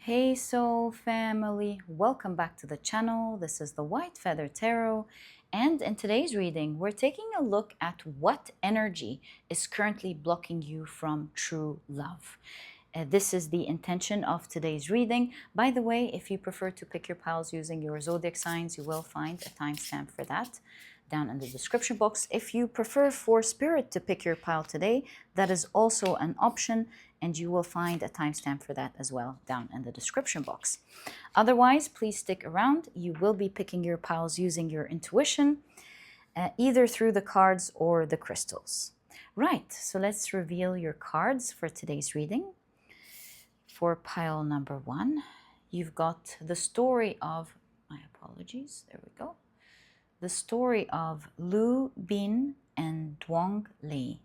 Hey soul family, welcome back to the channel. This is the White Feather Tarot, and in today's reading we're taking a look at what energy is currently blocking you from true love. This is the intention of today's reading. By the way, if you prefer to pick your piles using your zodiac signs, you will find a timestamp for that down in the description box. If you prefer for Spirit to pick your pile today, that is also an option, and you will find a timestamp for that as well down in the description box. Otherwise, please stick around. You will be picking your piles using your intuition, either through the cards or the crystals. Right, so let's reveal your cards for today's reading. For pile number 1, you've got the story of, my apologies, there we go. The story of Lu Bin and Duong Li.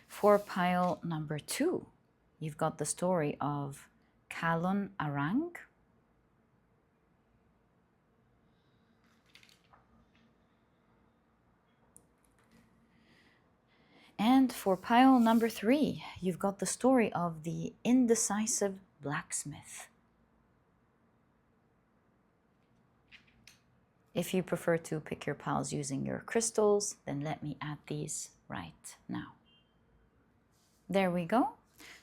For pile number 2, you've got the story of Kalon Arang. And for pile number 3, you've got the story of the indecisive blacksmith. If you prefer to pick your piles using your crystals, then let me add these right now. There we go.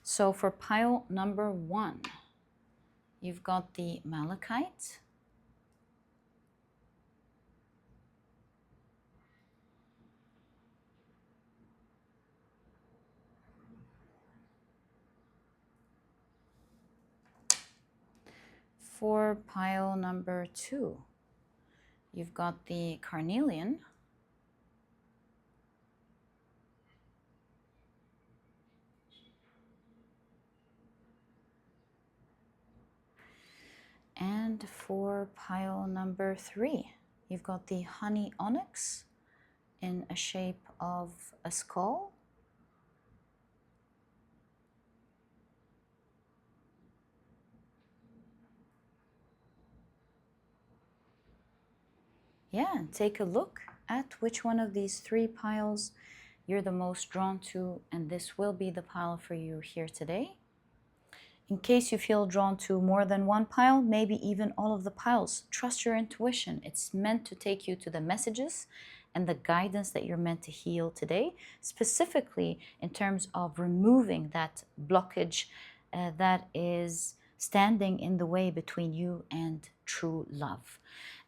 So for pile number 1, you've got the Malakite. For pile number 2, you've got the Carnelian. And for pile number 3, you've got the honey onyx in a shape of a skull. Yeah, and take a look at which one of these 3 piles you're the most drawn to, and this will be the pile for you here today. In case you feel drawn to more than one pile, maybe even all of the piles, trust your intuition. It's meant to take you to the messages and the guidance that you're meant to heal today, specifically in terms of removing that blockage that is standing in the way between you and true love.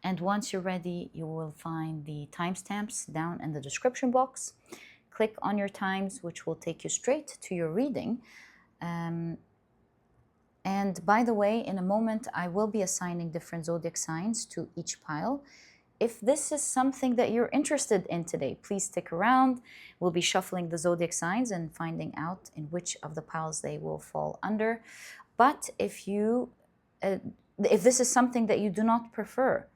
And once you're ready, you will find the timestamps down in the description box. Click on your times, which will take you straight to your reading. And by the way, in a moment, I will be assigning different zodiac signs to each pile. If this is something that you're interested in today, please stick around. We'll be shuffling the zodiac signs and finding out in which of the piles they will fall under. But if this is something that you do not prefer,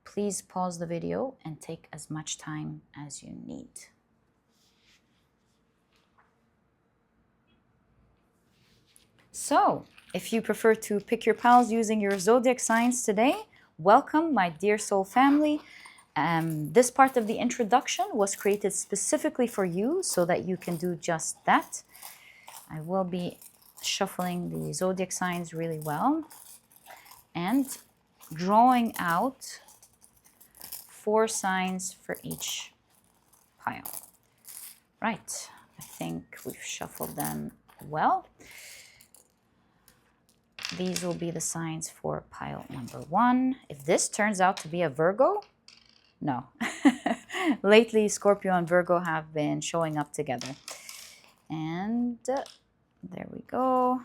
please pause the video and take as much time as you need. So, if you prefer to pick your piles using your zodiac signs today, welcome, my dear soul family. This part of the introduction was created specifically for you so that you can do just that. I will be shuffling the zodiac signs really well and drawing out 4 signs for each pile. Right, I think we've shuffled them well. These will be the signs for pile number 1. If this turns out to be a Virgo, no. Lately, Scorpio and Virgo have been showing up together. And there we go.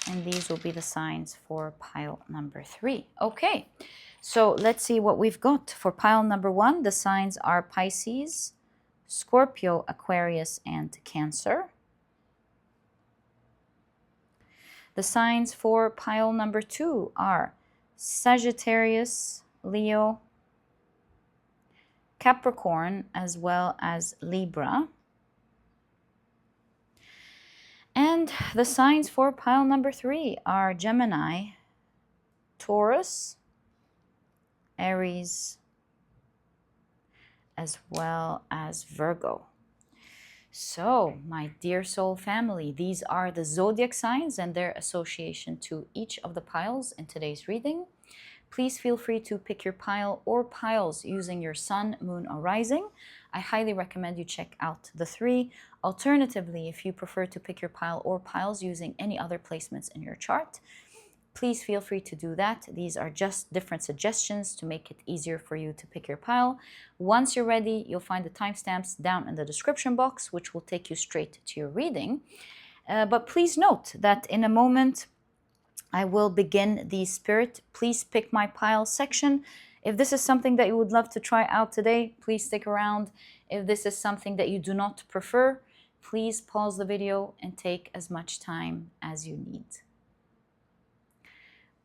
And these will be the signs for pile number 3. Okay, so let's see what we've got. For pile number 1, the signs are Pisces, Scorpio, Aquarius, and Cancer. The signs for pile number 2 are Sagittarius, Leo, Capricorn, as well as Libra. And the signs for pile number 3 are Gemini, Taurus, Aries, as well as Virgo. So, my dear soul family, these are the zodiac signs and their association to each of the piles in today's reading. Please feel free to pick your pile or piles using your sun, moon, or rising. I highly recommend you check out the three. Alternatively, if you prefer to pick your pile or piles using any other placements in your chart, please feel free to do that. These are just different suggestions to make it easier for you to pick your pile. Once you're ready, you'll find the timestamps down in the description box, which will take you straight to your reading. But please note that in a moment, I will begin the Spirit Please Pick My Pile section. If this is something that you would love to try out today, please stick around. If this is something that you do not prefer, please pause the video and take as much time as you need.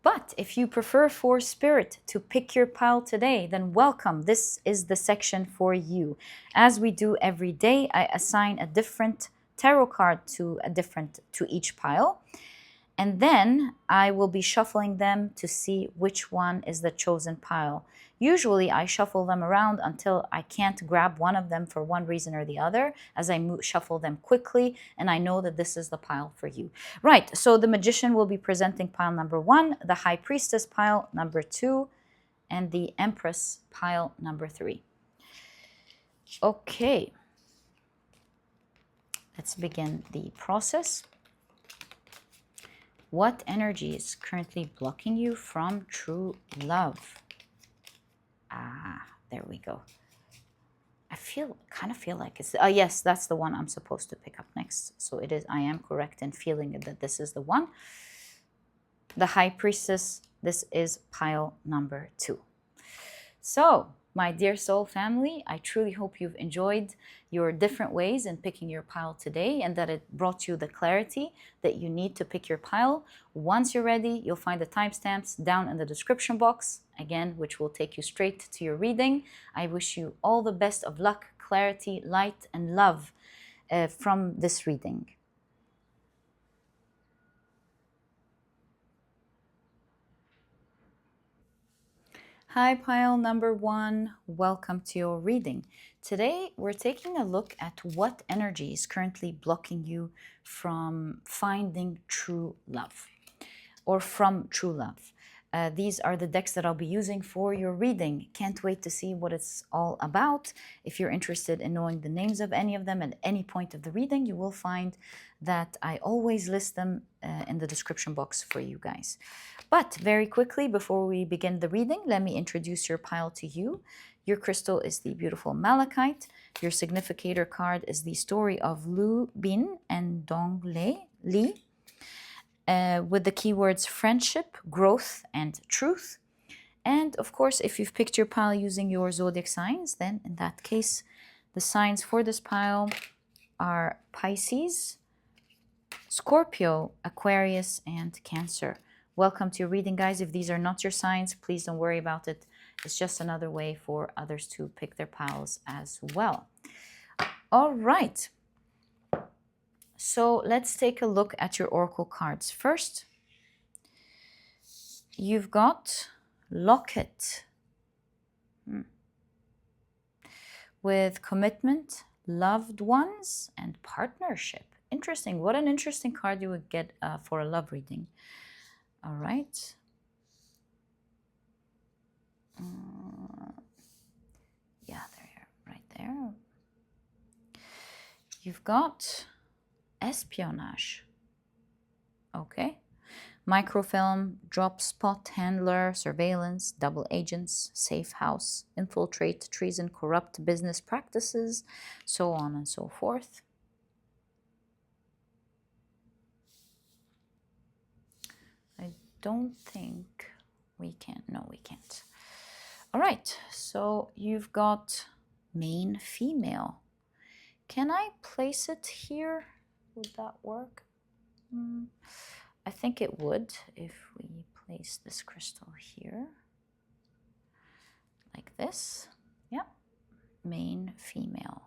But if you prefer for Spirit to pick your pile today, then welcome. This is the section for you. As we do every day, I assign a different tarot card to each pile. And then I will be shuffling them to see which one is the chosen pile. Usually I shuffle them around until I can't grab one of them for one reason or the other, as I shuffle them quickly, and I know that this is the pile for you. Right, so the Magician will be presenting pile number 1, the High Priestess pile number 2, and the Empress pile number 3. Okay, let's begin the process. What energy is currently blocking you from true love? There we go. I kind of feel like it's, yes, that's the one I'm supposed to pick up next. So it is, I am correct in feeling that this is the one. The High Priestess, this is pile number 2. So, my dear soul family, I truly hope you've enjoyed your different ways in picking your pile today and that it brought you the clarity that you need to pick your pile. Once you're ready, you'll find the timestamps down in the description box, again, which will take you straight to your reading. I wish you all the best of luck, clarity, light, and love from this reading. Hi, pile number 1. Welcome to your reading. Today, we're taking a look at what energy is currently blocking you from finding true love or from true love. These are the decks that I'll be using for your reading. Can't wait to see what it's all about. If you're interested in knowing the names of any of them at any point of the reading, you will find that I always list them in the description box for you guys. But very quickly, before we begin the reading, let me introduce your pile to you. Your crystal is the beautiful Malakite. Your significator card is the story of Lu Bin and Dong Li. With the keywords friendship, growth, and truth. And of course, if you've picked your pile using your zodiac signs, then in that case, the signs for this pile are Pisces, Scorpio, Aquarius, and Cancer. Welcome to your reading, guys. If these are not your signs, please don't worry about it. It's just another way for others to pick their piles as well. All right. So let's take a look at your oracle cards. First, you've got Locket with commitment, loved ones, and partnership. Interesting. What an interesting card you would get for a love reading. All right. Yeah, there, right there. You've got espionage. Okay. Microfilm, drop spot handler, surveillance, double agents, safe house, infiltrate, treason, corrupt business practices, so on and so forth. I don't think we can. No, we can't. All right, so you've got main female. Can I place it here? Would that work? I think it would if we place this crystal here. Like this. Yep. Main female.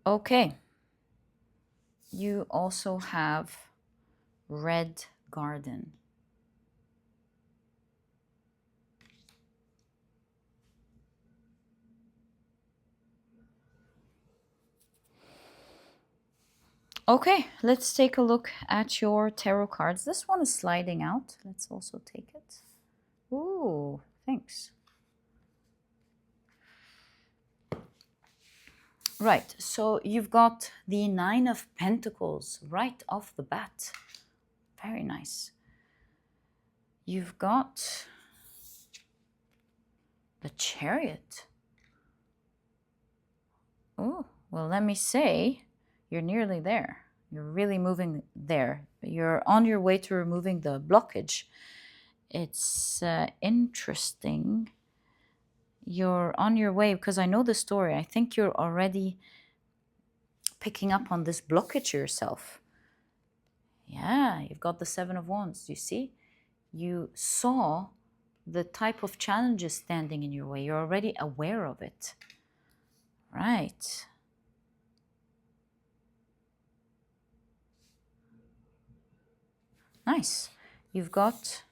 Okay. You also have red garden. Okay, let's take a look at your tarot cards. This one is sliding out. Let's also take it. Ooh, thanks. Right, so you've got the Nine of Pentacles right off the bat. Very nice. You've got the Chariot. Oh, well, let me say, you're nearly there. You're really moving there. You're on your way to removing the blockage. It's interesting. You're on your way because I know the story. I think you're already picking up on this blockage yourself. Yeah, you've got the Seven of Wands. You see? You saw the type of challenges standing in your way. You're already aware of it. Right. Nice. You've got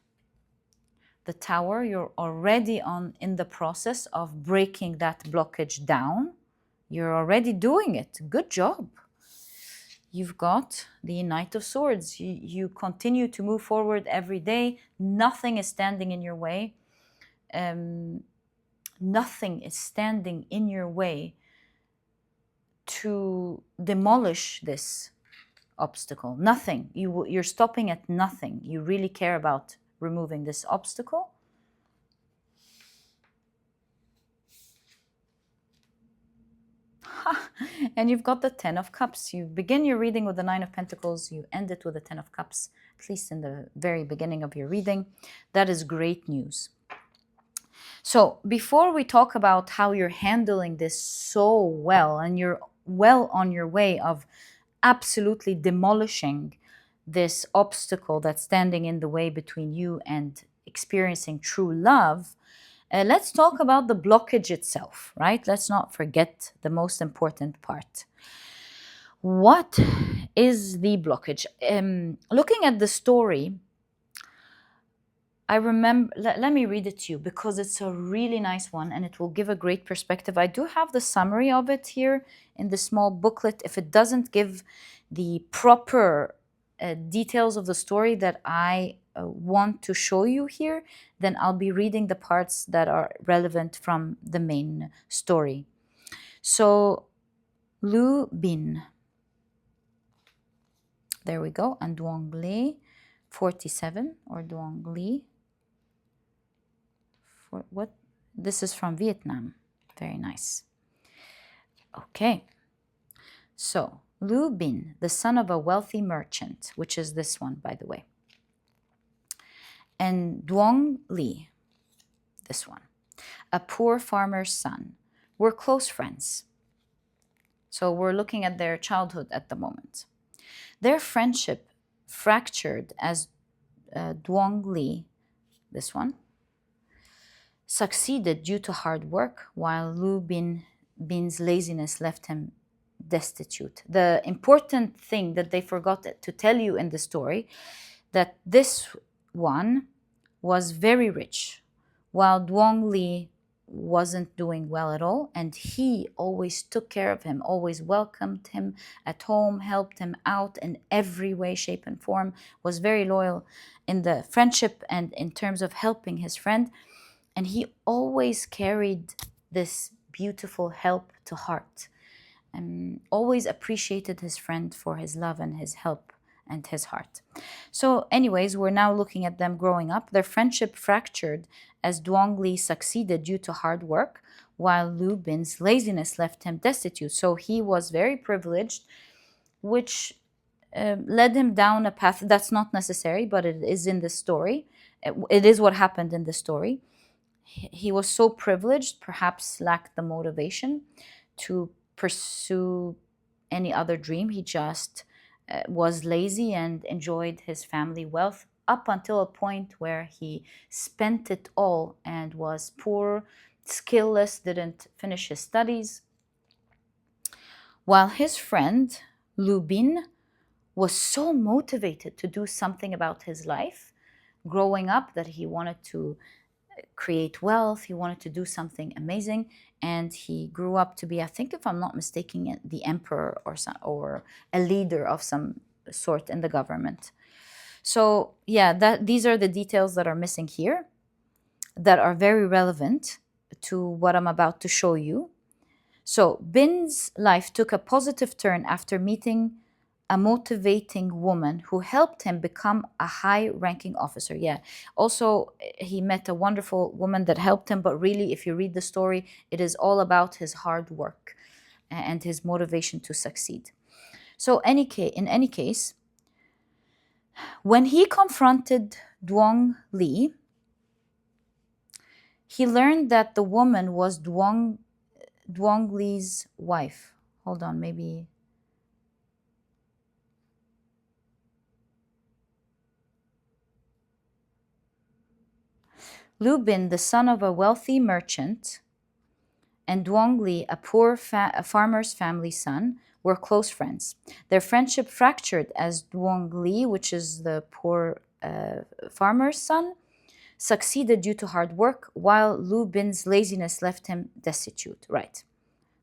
the Tower. You're already in the process of breaking that blockage down. You're already doing it. Good job. You've got the Knight of Swords. You continue to move forward every day. Nothing is standing in your way. Nothing is standing in your way to demolish this obstacle. Nothing. You're stopping at nothing. You really care about removing this obstacle. And you've got the Ten of Cups. You begin your reading with the Nine of Pentacles. You end it with the Ten of Cups, at least in the very beginning of your reading. That is great news. So before we talk about how you're handling this so well, and you're well on your way of absolutely demolishing this obstacle that's standing in the way between you and experiencing true love, let's talk about the blockage itself, right? Let's not forget the most important part. What is the blockage? Looking at the story, I remember, let me read it to you because it's a really nice one and it will give a great perspective. I do have the summary of it here in the small booklet. If it doesn't give the proper details of the story that I want to show you here, then I'll be reading the parts that are relevant from the main story. So, Lu Bin. There we go. And Duong Le, 47, or Duong Le. For what? This is from Vietnam. Very nice. Okay. So, Lu Bin, the son of a wealthy merchant, which is this one, by the way. And Duong Le, this one, a poor farmer's son, were close friends. So we're looking at their childhood at the moment. Their friendship fractured as Duong Le, this one, succeeded due to hard work, while Lu Bin's laziness left him destitute. The important thing that they forgot to tell you in the story, that this one was very rich, while Duong Le wasn't doing well at all, and he always took care of him, always welcomed him at home, helped him out in every way, shape, and form, was very loyal in the friendship and in terms of helping his friend. And he always carried this beautiful help to heart, and always appreciated his friend for his love and his help and his heart. So anyways, we're now looking at them growing up. Their friendship fractured as Duong Le succeeded due to hard work, while Lu Bin's laziness left him destitute. So he was very privileged, which led him down a path that's not necessary, but it is in the story. It is what happened in the story. He was so privileged, perhaps lacked the motivation to pursue any other dream. He just was lazy and enjoyed his family wealth up until a point where he spent it all and was poor, skillless, didn't finish his studies. While his friend, Lu Bin, was so motivated to do something about his life growing up that he wanted to create wealth. He wanted to do something amazing. And he grew up to be, I think if I'm not mistaken, the emperor or a leader of some sort in the government. So yeah, these are the details that are missing here that are very relevant to what I'm about to show you. So Bin's life took a positive turn after meeting a motivating woman who helped him become a high-ranking officer. Yeah. Also, he met a wonderful woman that helped him, but really, if you read the story, it is all about his hard work and his motivation to succeed. So in any case, when he confronted Duong Li, he learned that the woman was Duong Li's wife. Hold on, maybe. Lu Bin, the son of a wealthy merchant, and Duong Li, a poor a farmer's family son, were close friends. Their friendship fractured as Duong Li, which is the poor farmer's son, succeeded due to hard work, while Lu Bin's laziness left him destitute. Right.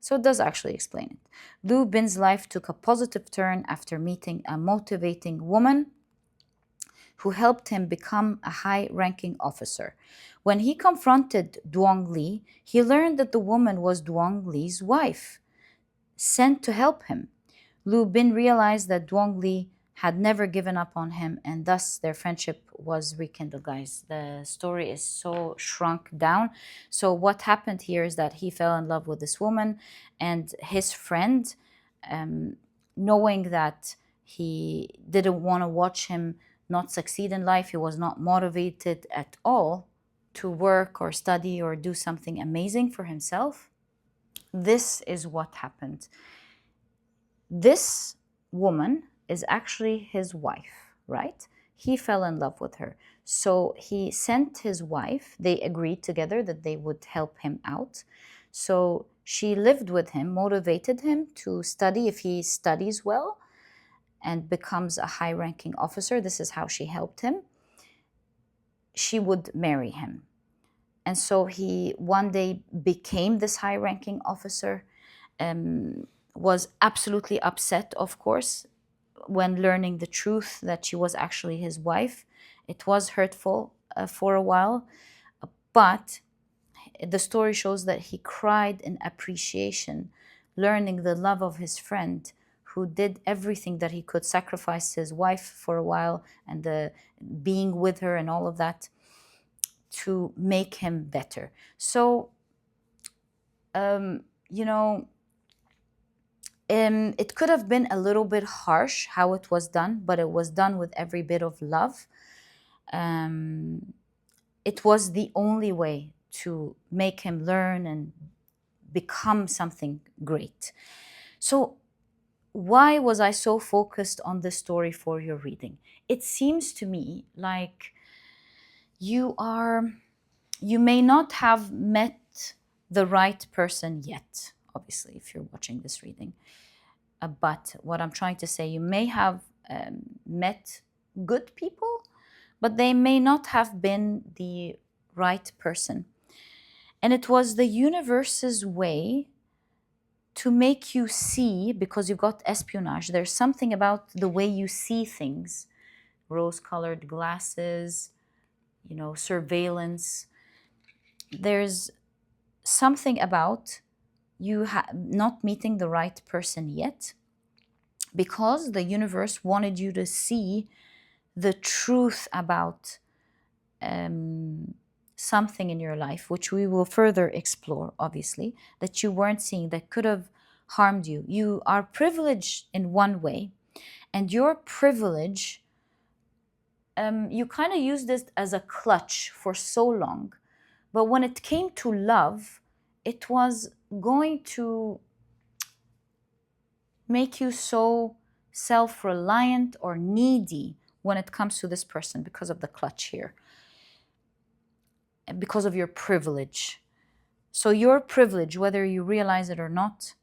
So it does actually explain it. Lu Bin's life took a positive turn after meeting a motivating woman who helped him become a high-ranking officer. When he confronted Duong Li, he learned that the woman was Duong Li's wife, sent to help him. Lu Bin realized that Duong Li had never given up on him, and thus their friendship was rekindled. Guys, the story is so shrunk down. So what happened here is that he fell in love with this woman, and his friend, knowing that he didn't want to watch him not succeed in life, he was not motivated at all to work or study or do something amazing for himself. This is what happened. This woman is actually his wife, right? He fell in love with her. So he sent his wife, they agreed together that they would help him out. So she lived with him, motivated him to study if he studies well and becomes a high-ranking officer. This is how she helped him. She would marry him. And so he one day became this high-ranking officer, was absolutely upset, of course, when learning the truth that she was actually his wife. It was hurtful for a while, but the story shows that he cried in appreciation, learning the love of his friend who did everything that he could, sacrifice his wife for a while and the being with her and all of that to make him better. So, it could have been a little bit harsh how it was done, but it was done with every bit of love. It was the only way to make him learn and become something great. So why was I so focused on this story for your reading? It seems to me like you may not have met the right person yet, obviously, if you're watching this reading. But what I'm trying to say, you may have met good people, but they may not have been the right person. And it was the universe's way to make you see, because you've got espionage, there's something about the way you see things, rose-colored glasses, surveillance. There's something about you not meeting the right person yet, because the universe wanted you to see the truth about something in your life, which we will further explore, obviously, that you weren't seeing, that could have harmed you. You are privileged in one way, and your privilege, you kind of used this as a clutch for so long. But when it came to love, it was going to make you so self-reliant or needy when it comes to this person because of the clutch here, and because of your privilege. So your privilege, whether you realize it or not,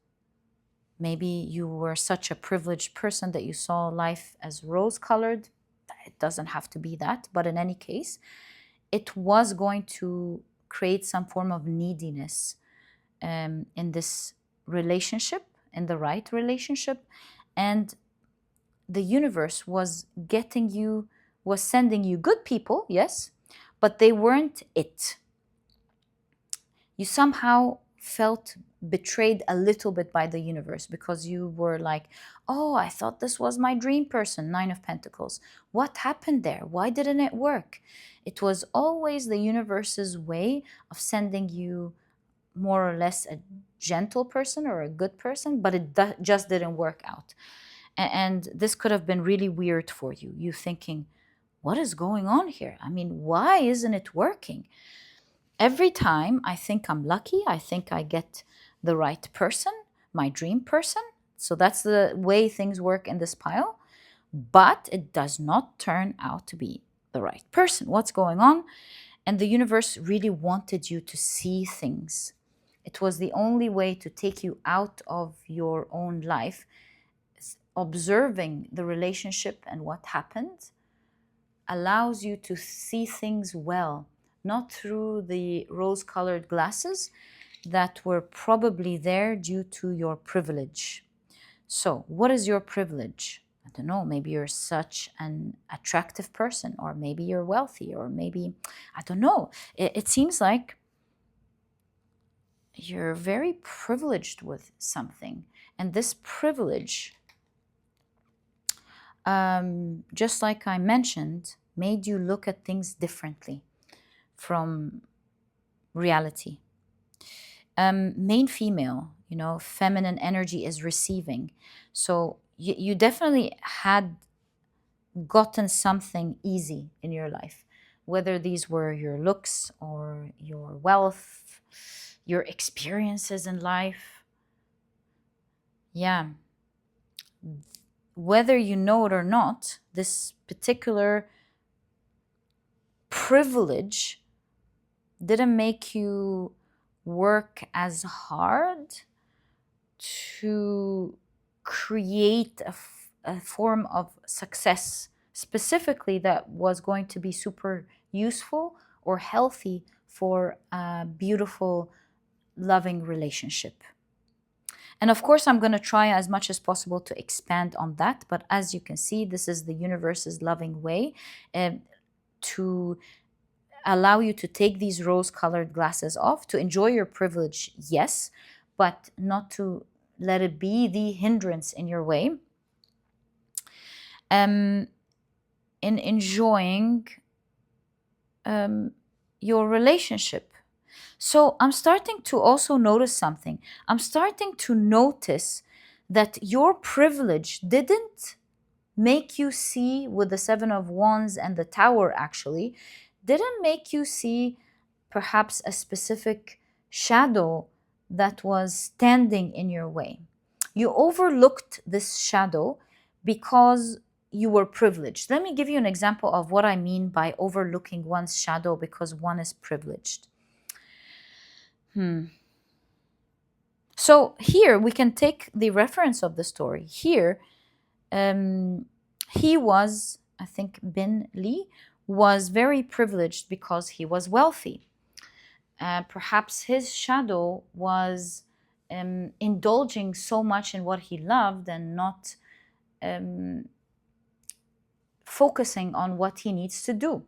maybe you were such a privileged person that you saw life as rose-colored. It doesn't have to be that, but in any case, it was going to create some form of neediness in this relationship, in the right relationship. And the universe was sending you good people, yes, but they weren't it. You somehow felt betrayed a little bit by the universe, because you were like, oh, I thought this was my dream person, Nine of Pentacles. What happened there? Why didn't it work? It was always the universe's way of sending you more or less a gentle person or a good person, but it just didn't work out. And this could have been really weird for you. You thinking, what is going on here? I mean, why isn't it working? Every time I think I'm lucky, I think I get the right person, my dream person. So that's the way things work in this pile. But it does not turn out to be the right person. What's going on? And the universe really wanted you to see things. It was the only way to take you out of your own life. Observing the relationship and what happened allows you to see things well, not through the rose-colored glasses that were probably there due to your privilege. So, what is your privilege? I don't know, maybe you're such an attractive person, or maybe you're wealthy, or maybe, I don't know. It seems like you're very privileged with something. And this privilege, just like I mentioned, made you look at things differently from reality. Main female, feminine energy is receiving. So you definitely had gotten something easy in your life, whether these were your looks or your wealth, your experiences in life. Yeah. Whether you know it or not, this particular privilege didn't make you work as hard to create a form of success specifically that was going to be super useful or healthy for a beautiful, loving relationship. And of course, I'm going to try as much as possible to expand on that. But as you can see, this is the universe's loving way to allow you to take these rose-colored glasses off, to enjoy your privilege, yes, but not to let it be the hindrance in your way. In enjoying your relationship. So I'm starting to also notice something. I'm starting to notice that your privilege didn't make you see, with the Seven of Wands and the Tower actually, didn't make you see perhaps a specific shadow that was standing in your way. You overlooked this shadow because you were privileged. Let me give you an example of what I mean by overlooking one's shadow because one is privileged. So here we can take the reference of the story. Here, he was, I think Bin Li, was very privileged because he was wealthy. Perhaps his shadow was indulging so much in what he loved and not focusing on what he needs to do.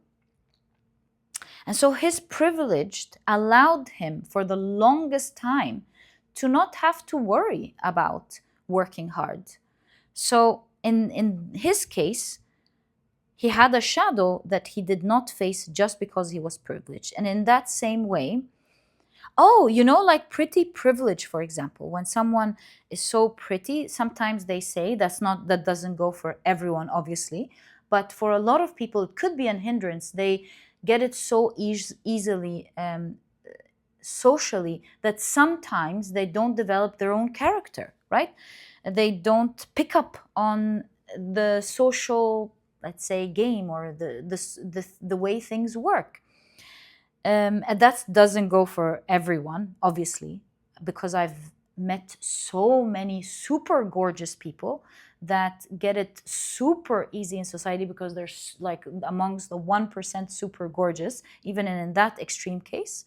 And so his privilege allowed him for the longest time to not have to worry about working hard. So in his case, he had a shadow that he did not face just because he was privileged. And in that same way, like pretty privilege, for example, when someone is so pretty, sometimes they say that doesn't go for everyone, obviously, but for a lot of people, it could be an hindrance. They get it so easily socially that sometimes they don't develop their own character, right? They don't pick up on the social, let's say, game or the way things work. And that doesn't go for everyone, obviously, because I've met so many super gorgeous people that get it super easy in society because they're like amongst the 1% super gorgeous, even in that extreme case.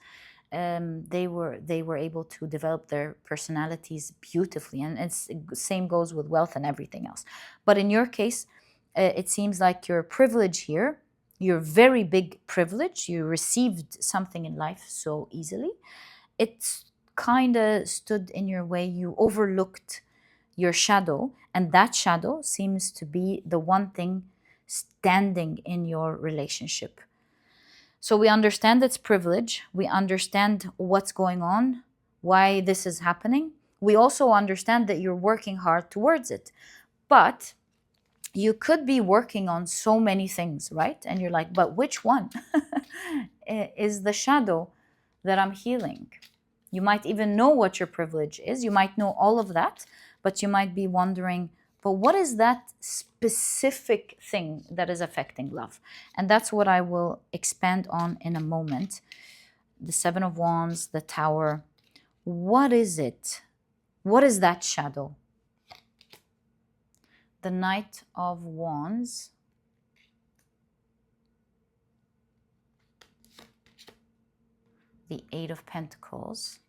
They were able to develop their personalities beautifully, and it's same goes with wealth and everything else. But in your case, it seems like your privilege here, your very big privilege, you received something in life so easily, it's kind of stood in your way. You overlooked your shadow, and that shadow seems to be the one thing standing in your relationship. So we understand its privilege, we understand what's going on, why this is happening. We also understand that you're working hard towards it. But you could be working on so many things, right? And you're like, but which one is the shadow that I'm healing? You might even know what your privilege is. You might know all of that, but you might be wondering, but what is that specific thing that is affecting love? And that's what I will expand on in a moment. The Seven of Wands, the Tower. What is it? What is that shadow? The Knight of Wands. The Eight of Pentacles.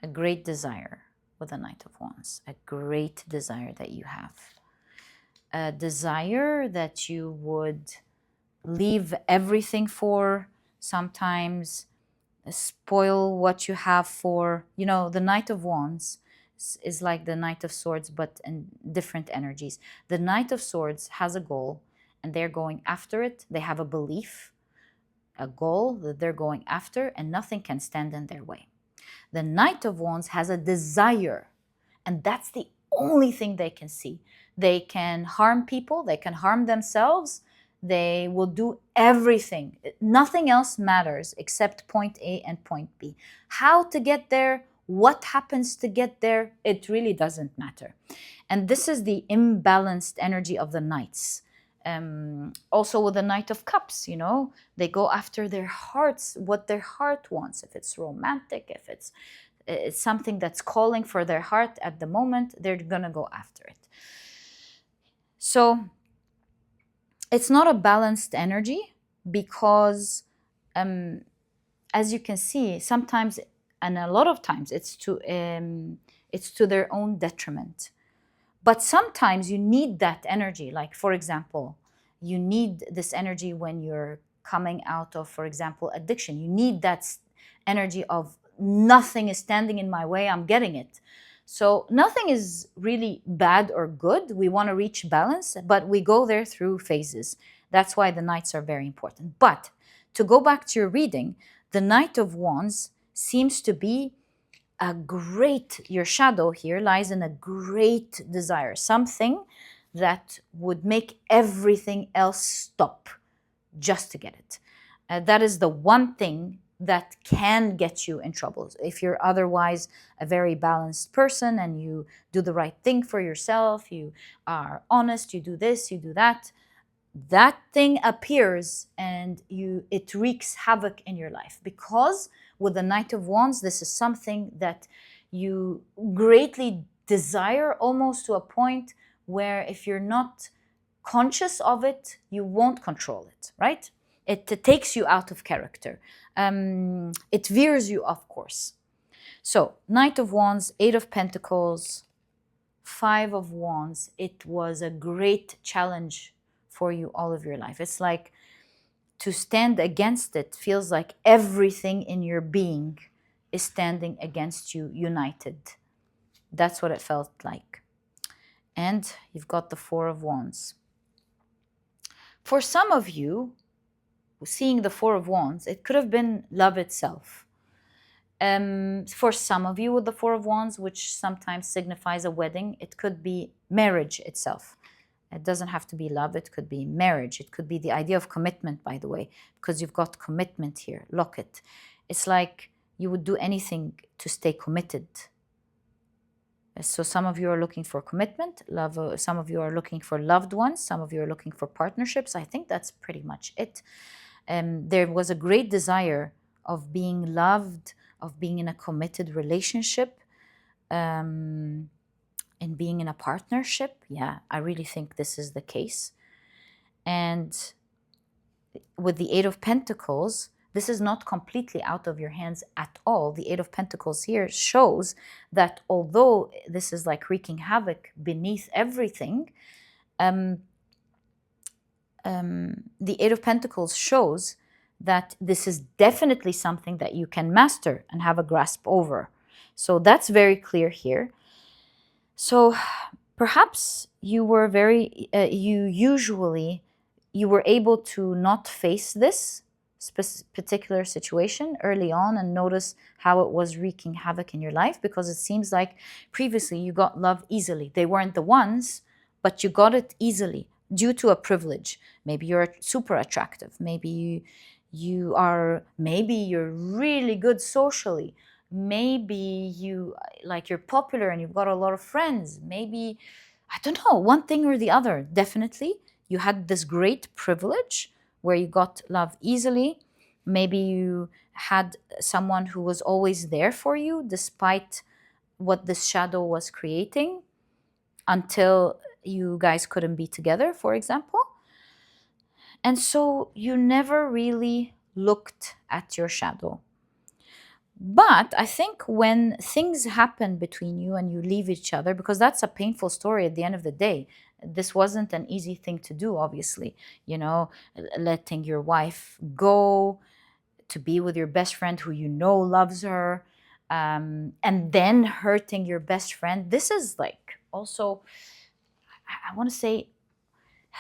A great desire with the Knight of Wands. A great desire that you have. A desire that you would leave everything for, sometimes spoil what you have for. You know, the Knight of Wands is like the Knight of Swords, but in different energies. The Knight of Swords has a goal, and they're going after it. They have a belief, a goal that they're going after, and nothing can stand in their way. The Knight of Wands has a desire, and that's the only thing they can see. They can harm people, they can harm themselves, they will do everything. Nothing else matters except point A and point B. How to get there, what happens to get there, it really doesn't matter. And this is the imbalanced energy of the Knights. Also with the Knight of Cups, you know, they go after their hearts, what their heart wants. If it's romantic, if it's something that's calling for their heart at the moment, they're gonna go after it. So it's not a balanced energy because, as you can see, sometimes and a lot of times it's to their own detriment. But sometimes you need that energy. Like, for example, you need this energy when you're coming out of, for example, addiction. You need that energy of nothing is standing in my way, I'm getting it. So nothing is really bad or good. We want to reach balance, but we go there through phases. That's why the Knights are very important. But to go back to your reading, the Knight of Wands seems to be your shadow here lies in a great desire, something that would make everything else stop just to get it. That is the one thing that can get you in trouble. If you're otherwise a very balanced person and you do the right thing for yourself, you are honest, you do this, you do that, that thing appears and it wreaks havoc in your life. Because with the Knight of Wands, this is something that you greatly desire, almost to a point where if you're not conscious of it, you won't control it, right? It takes you out of character. It veers you off course. So Knight of Wands, Eight of Pentacles, Five of Wands. It was a great challenge for you all of your life. It's like to stand against it feels like everything in your being is standing against you, united. That's what it felt like. And you've got the Four of Wands. For some of you, seeing the Four of Wands, it could have been love itself. For some of you with the Four of Wands, which sometimes signifies a wedding, it could be marriage itself. It doesn't have to be love, it could be marriage. It could be the idea of commitment, by the way, because you've got commitment here. Lock it. It's like you would do anything to stay committed. So some of you are looking for commitment, love. Some of you are looking for loved ones. Some of you are looking for partnerships. I think that's pretty much it. There was a great desire of being loved, of being in a committed relationship. in being in a partnership, yeah, I really think this is the case. And with the Eight of Pentacles, this is not completely out of your hands at all. The Eight of Pentacles here shows that although this is like wreaking havoc beneath everything, the Eight of Pentacles shows that this is definitely something that you can master and have a grasp over. So that's very clear here. So perhaps you were you were able to not face this particular situation early on and notice how it was wreaking havoc in your life, because it seems like previously you got love easily. They weren't the ones, but you got it easily due to a privilege. Maybe you're super attractive. Maybe maybe you're really good socially. Maybe you're popular and you've got a lot of friends. Maybe, I don't know, one thing or the other. Definitely you had this great privilege where you got love easily. Maybe you had someone who was always there for you despite what this shadow was creating, until you guys couldn't be together, for example. And so you never really looked at your shadow. But I think when things happen between you and you leave each other, because that's a painful story at the end of the day, this wasn't an easy thing to do, obviously, letting your wife go to be with your best friend who you know loves her, and then hurting your best friend. This is like also, I want to say,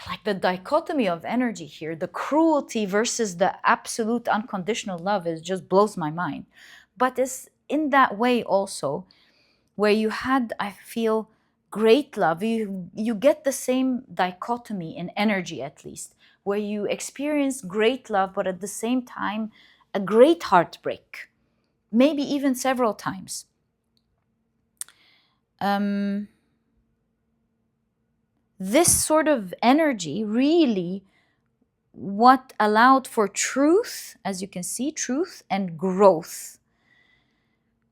like the dichotomy of energy here, the cruelty versus the absolute unconditional love is just blows my mind. But it's in that way also where you had, I feel, great love. You get the same dichotomy in energy, at least, where you experience great love, but at the same time, a great heartbreak, maybe even several times. This sort of energy really what allowed for truth, as you can see, truth and growth.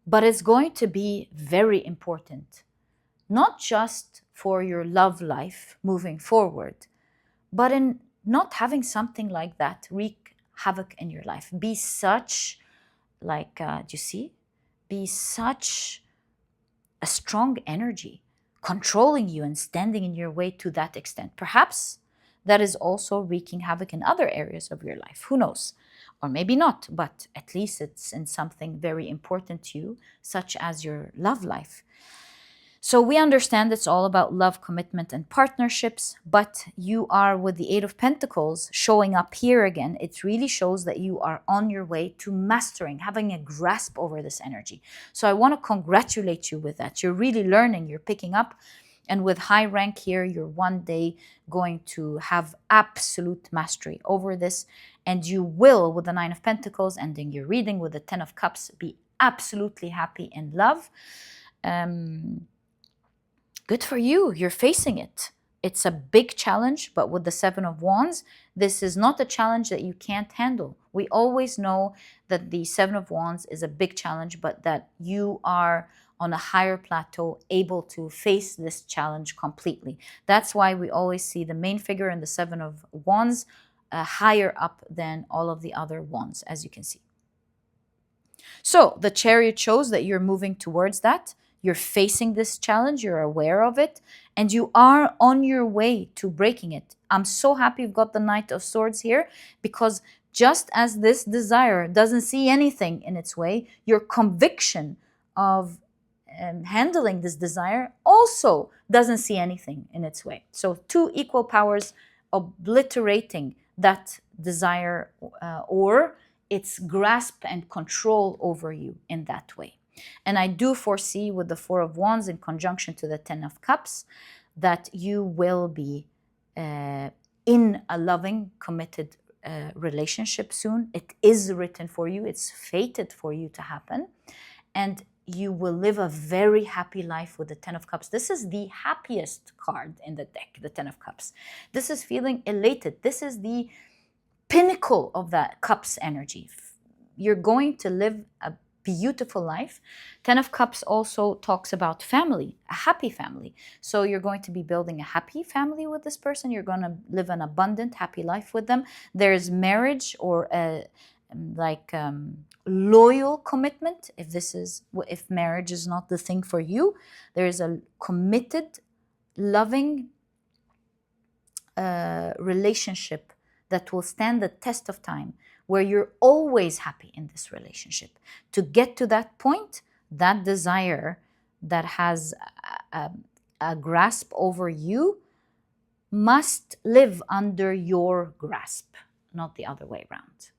But it's going to be very important, not just for your love life moving forward, but in not having something like that wreak havoc in your life. Be such, do you see? Be such a strong energy controlling you and standing in your way to that extent. Perhaps that is also wreaking havoc in other areas of your life. Who knows? Or maybe not, but at least it's in something very important to you, such as your love life. So we understand it's all about love, commitment, and partnerships, but you are with the Eight of Pentacles showing up here again. It really shows that you are on your way to mastering, having a grasp over this energy. So I want to congratulate you with that. You're really learning, you're picking up. And with high rank here, you're one day going to have absolute mastery over this. And you will, with the Nine of Pentacles, ending your reading with the Ten of Cups, be absolutely happy in love. Good for you. You're facing it. It's a big challenge, but with the Seven of Wands, this is not a challenge that you can't handle. We always know that the Seven of Wands is a big challenge, but that you are on a higher plateau, able to face this challenge completely. That's why we always see the main figure in the Seven of Wands higher up than all of the other wands, as you can see. So the Chariot shows that you're moving towards that. You're facing this challenge, you're aware of it, and you are on your way to breaking it. I'm so happy you've got the Knight of Swords here, because just as this desire doesn't see anything in its way, your conviction of handling this desire also doesn't see anything in its way. So two equal powers obliterating that desire or its grasp and control over you in that way. And I do foresee with the Four of Wands in conjunction to the Ten of Cups that you will be in a loving, committed relationship soon. It is written for you. It's fated for you to happen. And you will live a very happy life with the Ten of Cups. This is the happiest card in the deck, the Ten of Cups. This is feeling elated. This is the pinnacle of that Cups energy. You're going to live a beautiful life. 10 of Cups also talks about family, a happy family. So you're going to be building a happy family with this person. You're going to live an abundant, happy life with them. There's marriage or a loyal commitment. If marriage is not the thing for you, there is a committed, loving relationship that will stand the test of time, where you're always happy in this relationship. To get to that point, that desire that has a grasp over you must live under your grasp, not the other way around.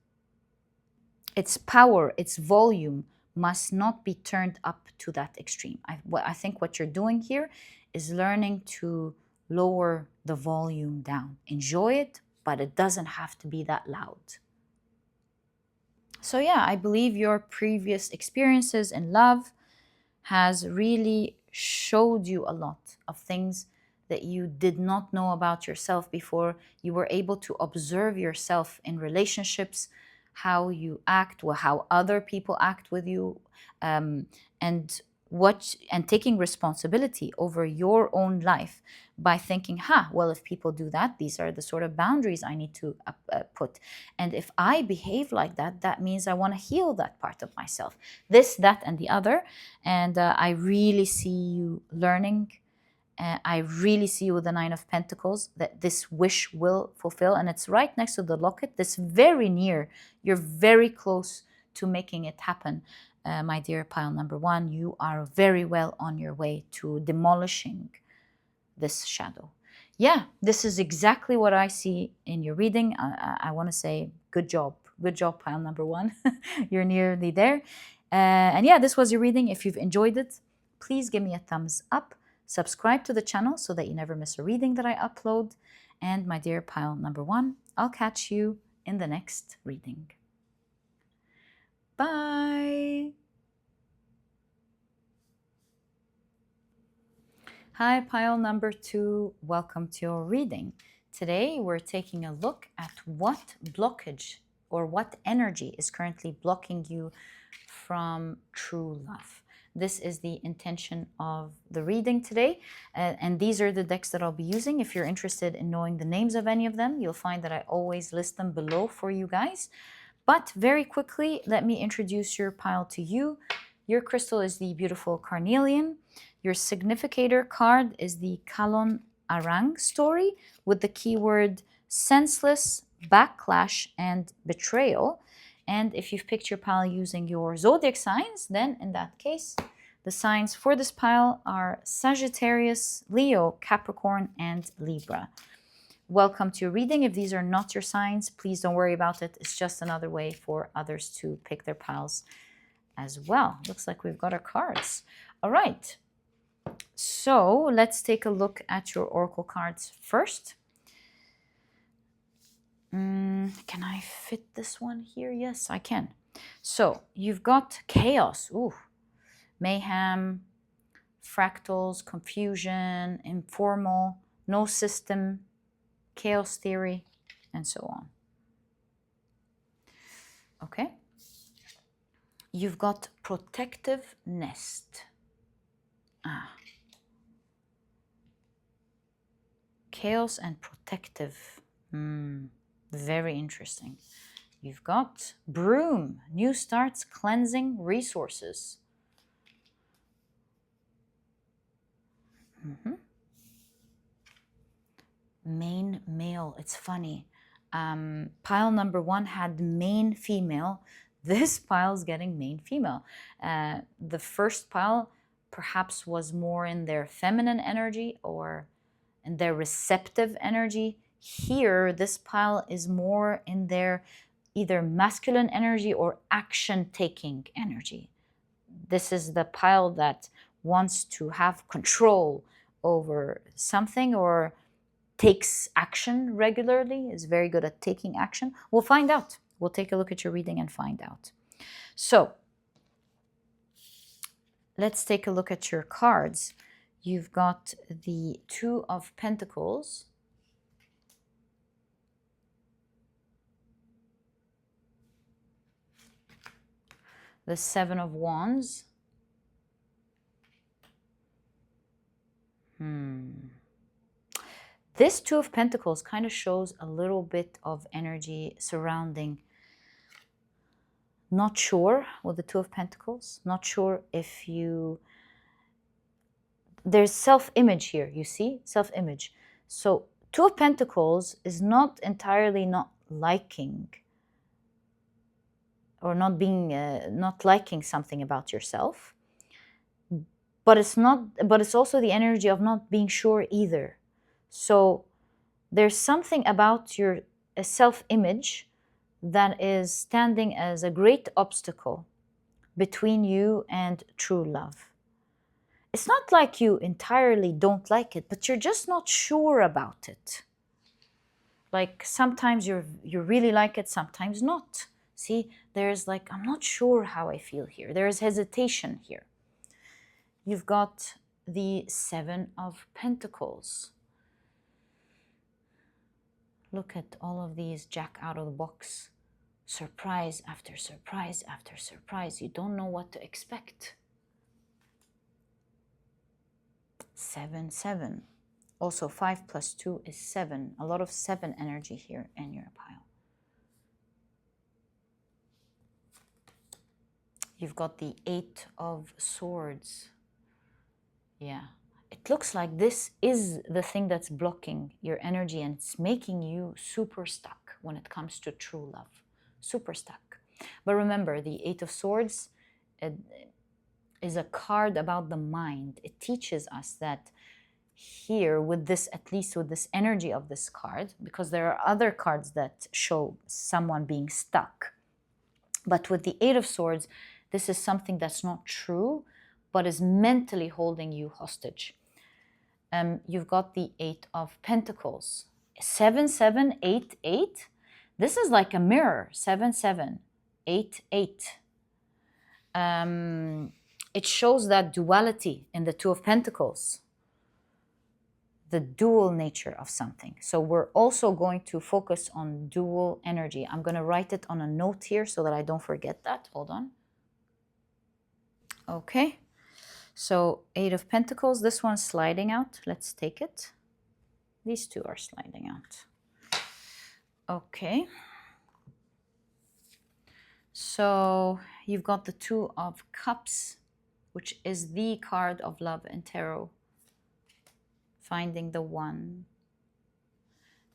Its power, its volume must not be turned up to that extreme. I think what you're doing here is learning to lower the volume down. Enjoy it, but it doesn't have to be that loud. So yeah, I believe your previous experiences in love has really showed you a lot of things that you did not know about yourself before. You were able to observe yourself in relationships, how you act, how other people act with you, and taking responsibility over your own life by thinking, well, if people do that, these are the sort of boundaries I need to put. And if I behave like that, that means I want to heal that part of myself. This, that, and the other. And I really see you learning. I really see you with the Nine of Pentacles, that this wish will fulfill. And it's right next to the locket. This very near. You're very close to making it happen. My dear pile number one, you are very well on your way to demolishing this shadow. Yeah, this is exactly what I see in your reading. I want to say good job. Good job, pile number one. You're nearly there. And yeah, this was your reading. If you've enjoyed it, please give me a thumbs up. Subscribe to the channel so that you never miss a reading that I upload. And my dear pile number one, I'll catch you in the next reading. Bye. Hi, pile number two. Welcome to your reading. Today, we're taking a look at what blockage or what energy is currently blocking you from true love. This is the intention of the reading today. And these are the decks that I'll be using. If you're interested in knowing the names of any of them, you'll find that I always list them below for you guys. But very quickly, let me introduce your pile to you. Your crystal is the beautiful Carnelian. Your significator card is the Kalon Arang story with the keyword senseless, backlash, and betrayal. And if you've picked your pile using your zodiac signs, then in that case, the signs for this pile are Sagittarius, Leo, Capricorn, and Libra. Welcome to your reading. If these are not your signs, please don't worry about it. It's just another way for others to pick their piles as well. Looks like we've got our cards. All right. So let's take a look at your oracle cards first. Can I fit this one here? Yes, I can. So you've got chaos, mayhem, fractals, confusion, informal, no system, chaos theory, and so on. Okay. You've got protective nest. Chaos and protective. Very interesting. You've got broom, new starts, cleansing, resources. Main male. It's funny. Pile number one had main female. This pile's getting main female. The first pile perhaps was more in their feminine energy or in their receptive energy. Here, this pile is more in their either masculine energy or action-taking energy. This is the pile that wants to have control over something or takes action regularly, is very good at taking action. We'll find out. We'll take a look at your reading and find out. So let's take a look at your cards. You've got the Two of Pentacles, the Seven of Wands. This Two of Pentacles kind of shows a little bit of energy surrounding not sure with the Two of Pentacles, not sure if you, there's self-image here, you see, self-image. So Two of Pentacles is not entirely not liking or not being, not liking something about yourself, but it's also the energy of not being sure either. So there's something about your self-image that is standing as a great obstacle between you and true love. It's not like you entirely don't like it, but you're just not sure about it. Like sometimes you really like it, sometimes not. See, there's like, I'm not sure how I feel here. There's hesitation here. You've got the Seven of Pentacles. Look at all of these Jack out of the box. Surprise after surprise after surprise. You don't know what to expect. 7, 7. Also 5 plus 2 is 7. A lot of 7 energy here in your pile. You've got the 8 of Swords. Yeah. It looks like this is the thing that's blocking your energy and it's making you super stuck when it comes to true love. Super stuck. But remember, the 8 of Swords is a card about the mind. It teaches us that here with this, at least with this energy of this card, because there are other cards that show someone being stuck. But with the 8 of Swords, this is something that's not true, but is mentally holding you hostage. You've got the 8 of Pentacles. 7, 7, 8, 8. This is like a mirror. 7, 7, 8, 8. It shows that duality in the Two of Pentacles. The dual nature of something. So we're also going to focus on dual energy. I'm going to write it on a note here so that I don't forget that. Hold on. Okay. So 8 of Pentacles, this one's sliding out. Let's take it. These two are sliding out. Okay. So you've got the Two of Cups, which is the card of love in tarot. Finding the one.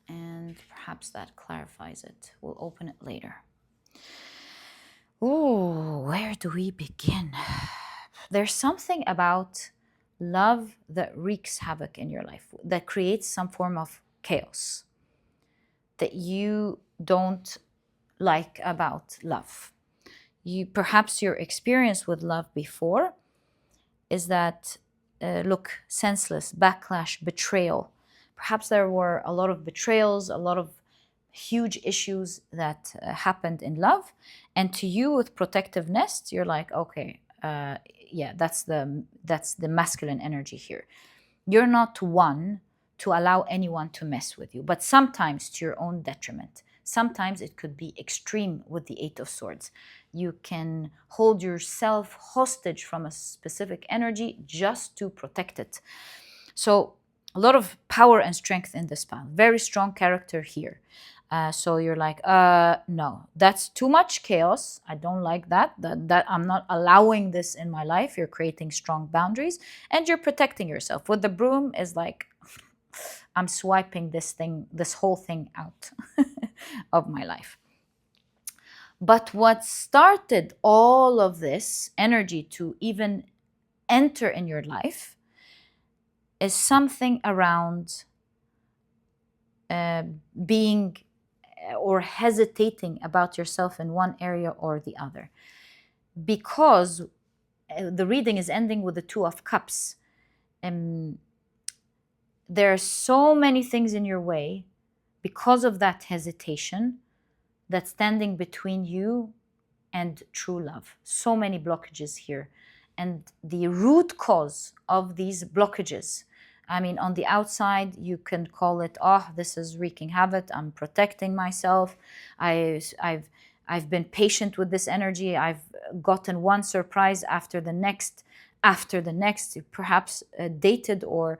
And perhaps that clarifies it. We'll open it later. Oh, where do we begin? There's something about love that wreaks havoc in your life, that creates some form of chaos that you don't like about love. Perhaps your experience with love before is that, look, senseless, backlash, betrayal. Perhaps there were a lot of betrayals, a lot of huge issues that happened in love. And to you with protective nest, you're like, okay, yeah, that's the masculine energy here. You're not one to allow anyone to mess with you, but sometimes to your own detriment. Sometimes it could be extreme with the 8 of Swords. You can hold yourself hostage from a specific energy just to protect it. So a lot of power and strength in this pile. Very strong character here. So you're like, no, that's too much chaos. I don't like that. That I'm not allowing this in my life. You're creating strong boundaries and you're protecting yourself. With the broom is like, I'm swiping this whole thing out of my life. But what started all of this energy to even enter in your life is something around being or hesitating about yourself in one area or the other. Because the reading is ending with the Two of Cups. There are so many things in your way because of that hesitation that's standing between you and true love. So many blockages here. And the root cause of these blockages, I mean, on the outside, you can call it, oh, this is wreaking havoc. I'm protecting myself. I've I've been patient with this energy. I've gotten one surprise after the next, after the next. You perhaps dated, or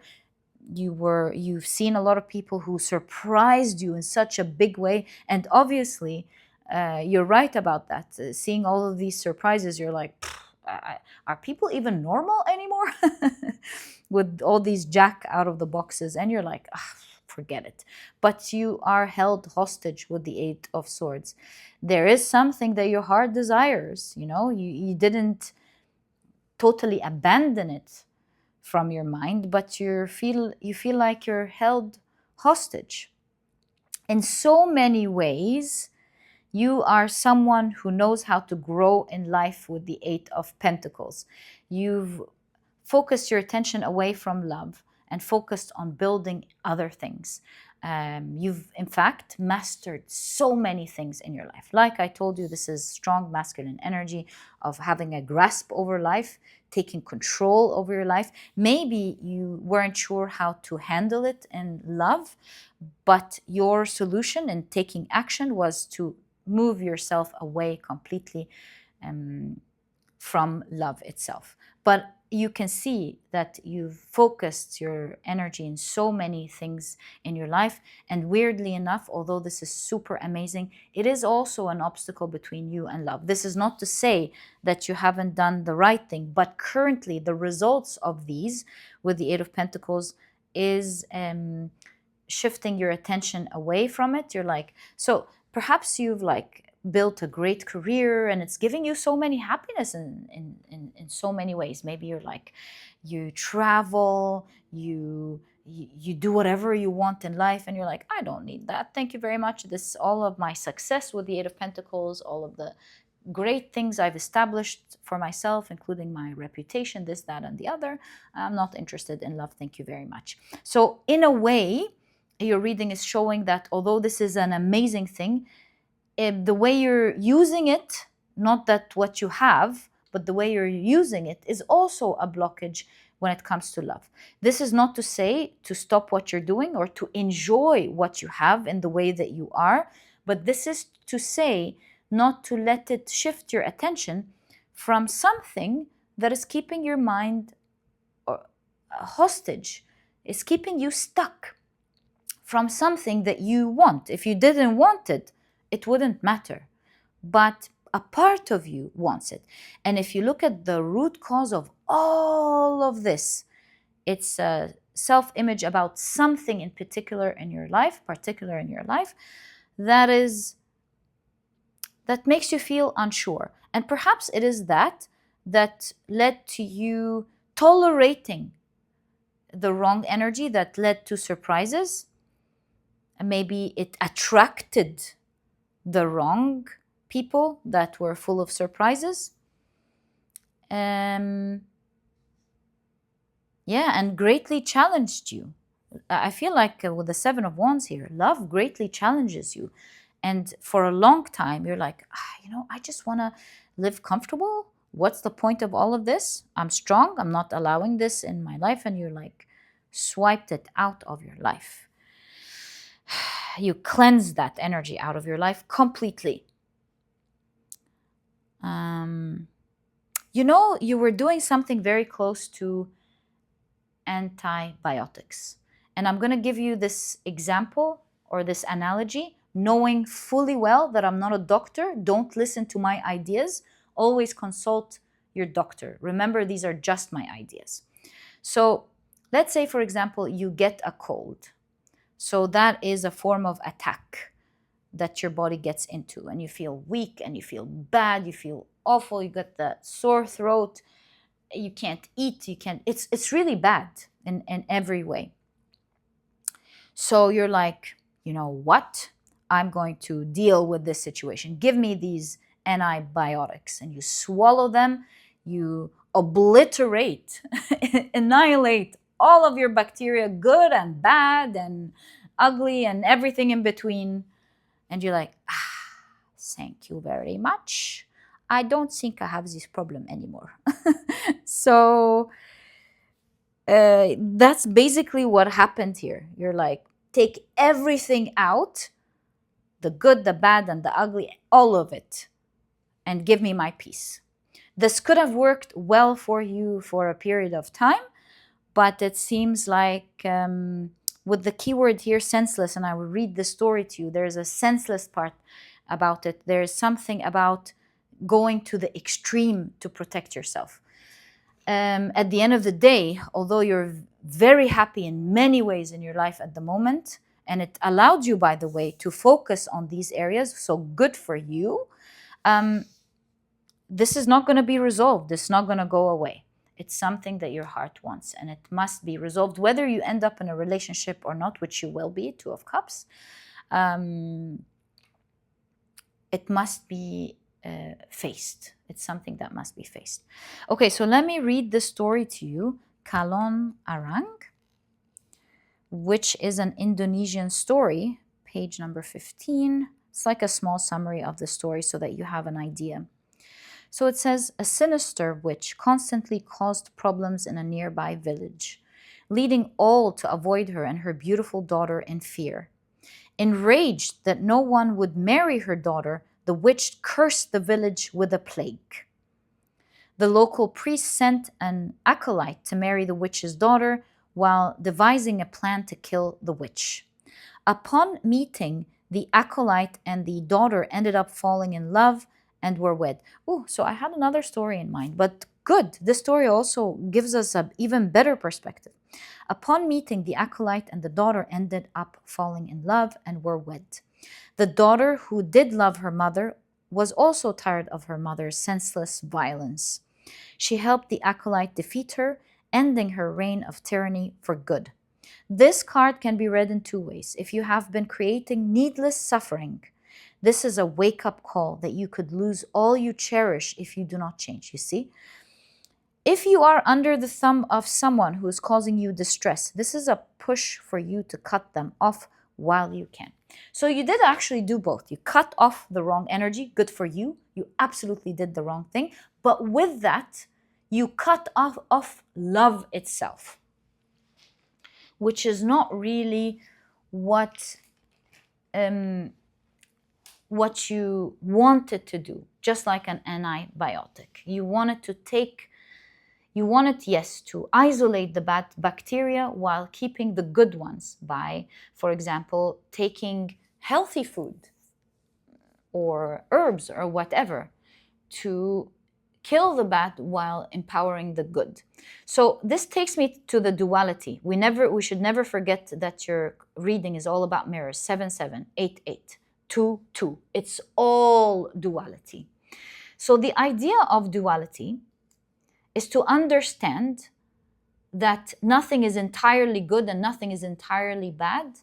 you've seen a lot of people who surprised you in such a big way. And obviously, you're right about that. Seeing all of these surprises, you're like, are people even normal anymore? With all these jack out of the boxes, and you're like, forget it. But you are held hostage with the Eight of Swords. There is something that your heart desires. You didn't totally abandon it from your mind, but you feel like you're held hostage. In so many ways, you are someone who knows how to grow in life with the Eight of Pentacles. You've focused your attention away from love and focused on building other things. You've, in fact, mastered so many things in your life. Like I told you, this is strong masculine energy of having a grasp over life, taking control over your life. Maybe you weren't sure how to handle it in love, but your solution in taking action was to move yourself away completely from love itself. But you can see that you've focused your energy in so many things in your life. And weirdly enough, although this is super amazing, it is also an obstacle between you and love. This is not to say that you haven't done the right thing, but currently the results of these with the Eight of Pentacles is shifting your attention away from it. You're like, so perhaps you've built a great career and it's giving you so many happiness in so many ways. Maybe you're like, you travel, you do whatever you want in life, and you're like, I don't need that, thank you very much. This, all of my success with the Eight of Pentacles, all of the great things I've established for myself, including my reputation, this, that, and the other, I'm not interested in love, thank you very much. So in a way, your reading is showing that although this is an amazing thing, the way you're using it, not that what you have, but the way you're using it is also a blockage when it comes to love. This is not to say to stop what you're doing or to enjoy what you have in the way that you are, but this is to say not to let it shift your attention from something that is keeping your mind hostage, is keeping you stuck from something that you want. If you didn't want it, it wouldn't matter. But a part of you wants it. And if you look at the root cause of all of this, it's a self-image about something in particular in your life, that makes you feel unsure. And perhaps it is that led to you tolerating the wrong energy, that led to surprises. And maybe it attracted the wrong people that were full of surprises. And greatly challenged you. I feel like with the Seven of Wands here, love greatly challenges you. And for a long time, you're like, I just want to live comfortable. What's the point of all of this? I'm strong. I'm not allowing this in my life. And you're like, swiped it out of your life. You cleanse that energy out of your life completely. You were doing something very close to antibiotics. And I'm going to give you this example or this analogy, knowing fully well that I'm not a doctor. Don't listen to my ideas. Always consult your doctor. Remember, these are just my ideas. So let's say, for example, you get a cold. So that is a form of attack that your body gets into, and you feel weak and you feel bad, you feel awful, you get the sore throat, you can't eat, it's really bad in every way. So you're like, you know what? I'm going to deal with this situation. Give me these antibiotics. And you swallow them, you obliterate, annihilate all of your bacteria, good and bad and ugly and everything in between. And you're like, thank you very much. I don't think I have this problem anymore. So that's basically what happened here. You're like, take everything out the good, the bad, and the ugly, all of it, and give me my peace. This could have worked well for you for a period of time, but it seems like with the keyword here, senseless, and I will read the story to you, there's a senseless part about it. There's something about going to the extreme to protect yourself. At the end of the day, although you're very happy in many ways in your life at the moment, and it allowed you, by the way, to focus on these areas, so good for you, this is not going to be resolved. This is not going to go away. It's something that your heart wants, and it must be resolved, whether you end up in a relationship or not, which you will be, Two of Cups. It must be faced. It's something that must be faced. Okay, so let me read the story to you, Kalon Arang, which is an Indonesian story, page number 15. It's like a small summary of the story so that you have an idea. So it says, a sinister witch constantly caused problems in a nearby village, leading all to avoid her and her beautiful daughter in fear. Enraged that no one would marry her daughter, the witch cursed the village with a plague. The local priest sent an acolyte to marry the witch's daughter while devising a plan to kill the witch. Upon meeting, the acolyte and the daughter ended up falling in love and were wed. Oh, so I had another story in mind, but good. This story also gives us an even better perspective. Upon meeting, the acolyte and the daughter ended up falling in love and were wed. The daughter, who did love her mother, was also tired of her mother's senseless violence. She helped the acolyte defeat her, ending her reign of tyranny for good. This card can be read in two ways. If you have been creating needless suffering, this is a wake-up call that you could lose all you cherish if you do not change. You see? If you are under the thumb of someone who is causing you distress, this is a push for you to cut them off while you can. So you did actually do both. You cut off the wrong energy, good for you. You absolutely did the wrong thing. But with that, you cut off love itself, which is not really what you wanted to do, just like an antibiotic. You wanted, yes, to isolate the bad bacteria while keeping the good ones by, for example, taking healthy food or herbs or whatever to kill the bad while empowering the good. So this takes me to the duality. We should never forget that your reading is all about mirrors. 7-7, 8-8. 2-2. It's all duality. So the idea of duality is to understand that nothing is entirely good and nothing is entirely bad.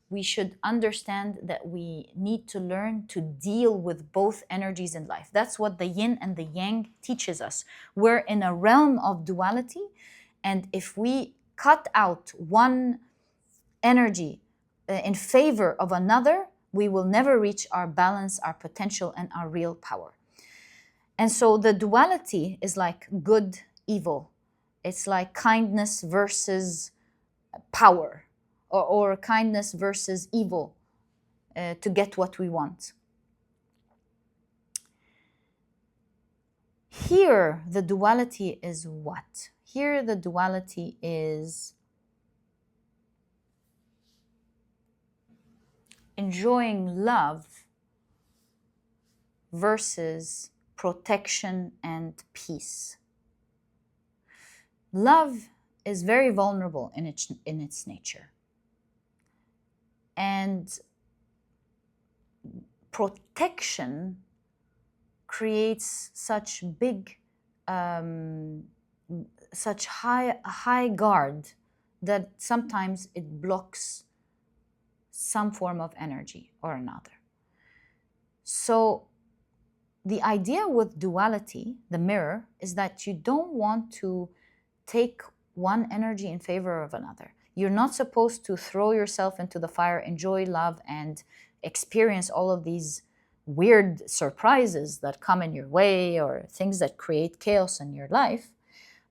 We should understand that we need to learn to deal with both energies in life. That's what the yin and the yang teaches us. We're in a realm of duality, and if we cut out one energy in favor of another, we will never reach our balance, our potential, and our real power. And so the duality is like good, evil. It's like kindness versus power, or kindness versus evil to get what we want. Here, the duality is what? Here, the duality is enjoying love versus protection and peace. Love is very vulnerable in its nature. And protection creates such big, such high guard that sometimes it blocks some form of energy or another. So the idea with duality, the mirror, is that you don't want to take one energy in favor of another. You're not supposed to throw yourself into the fire, enjoy love, and experience all of these weird surprises that come in your way or things that create chaos in your life.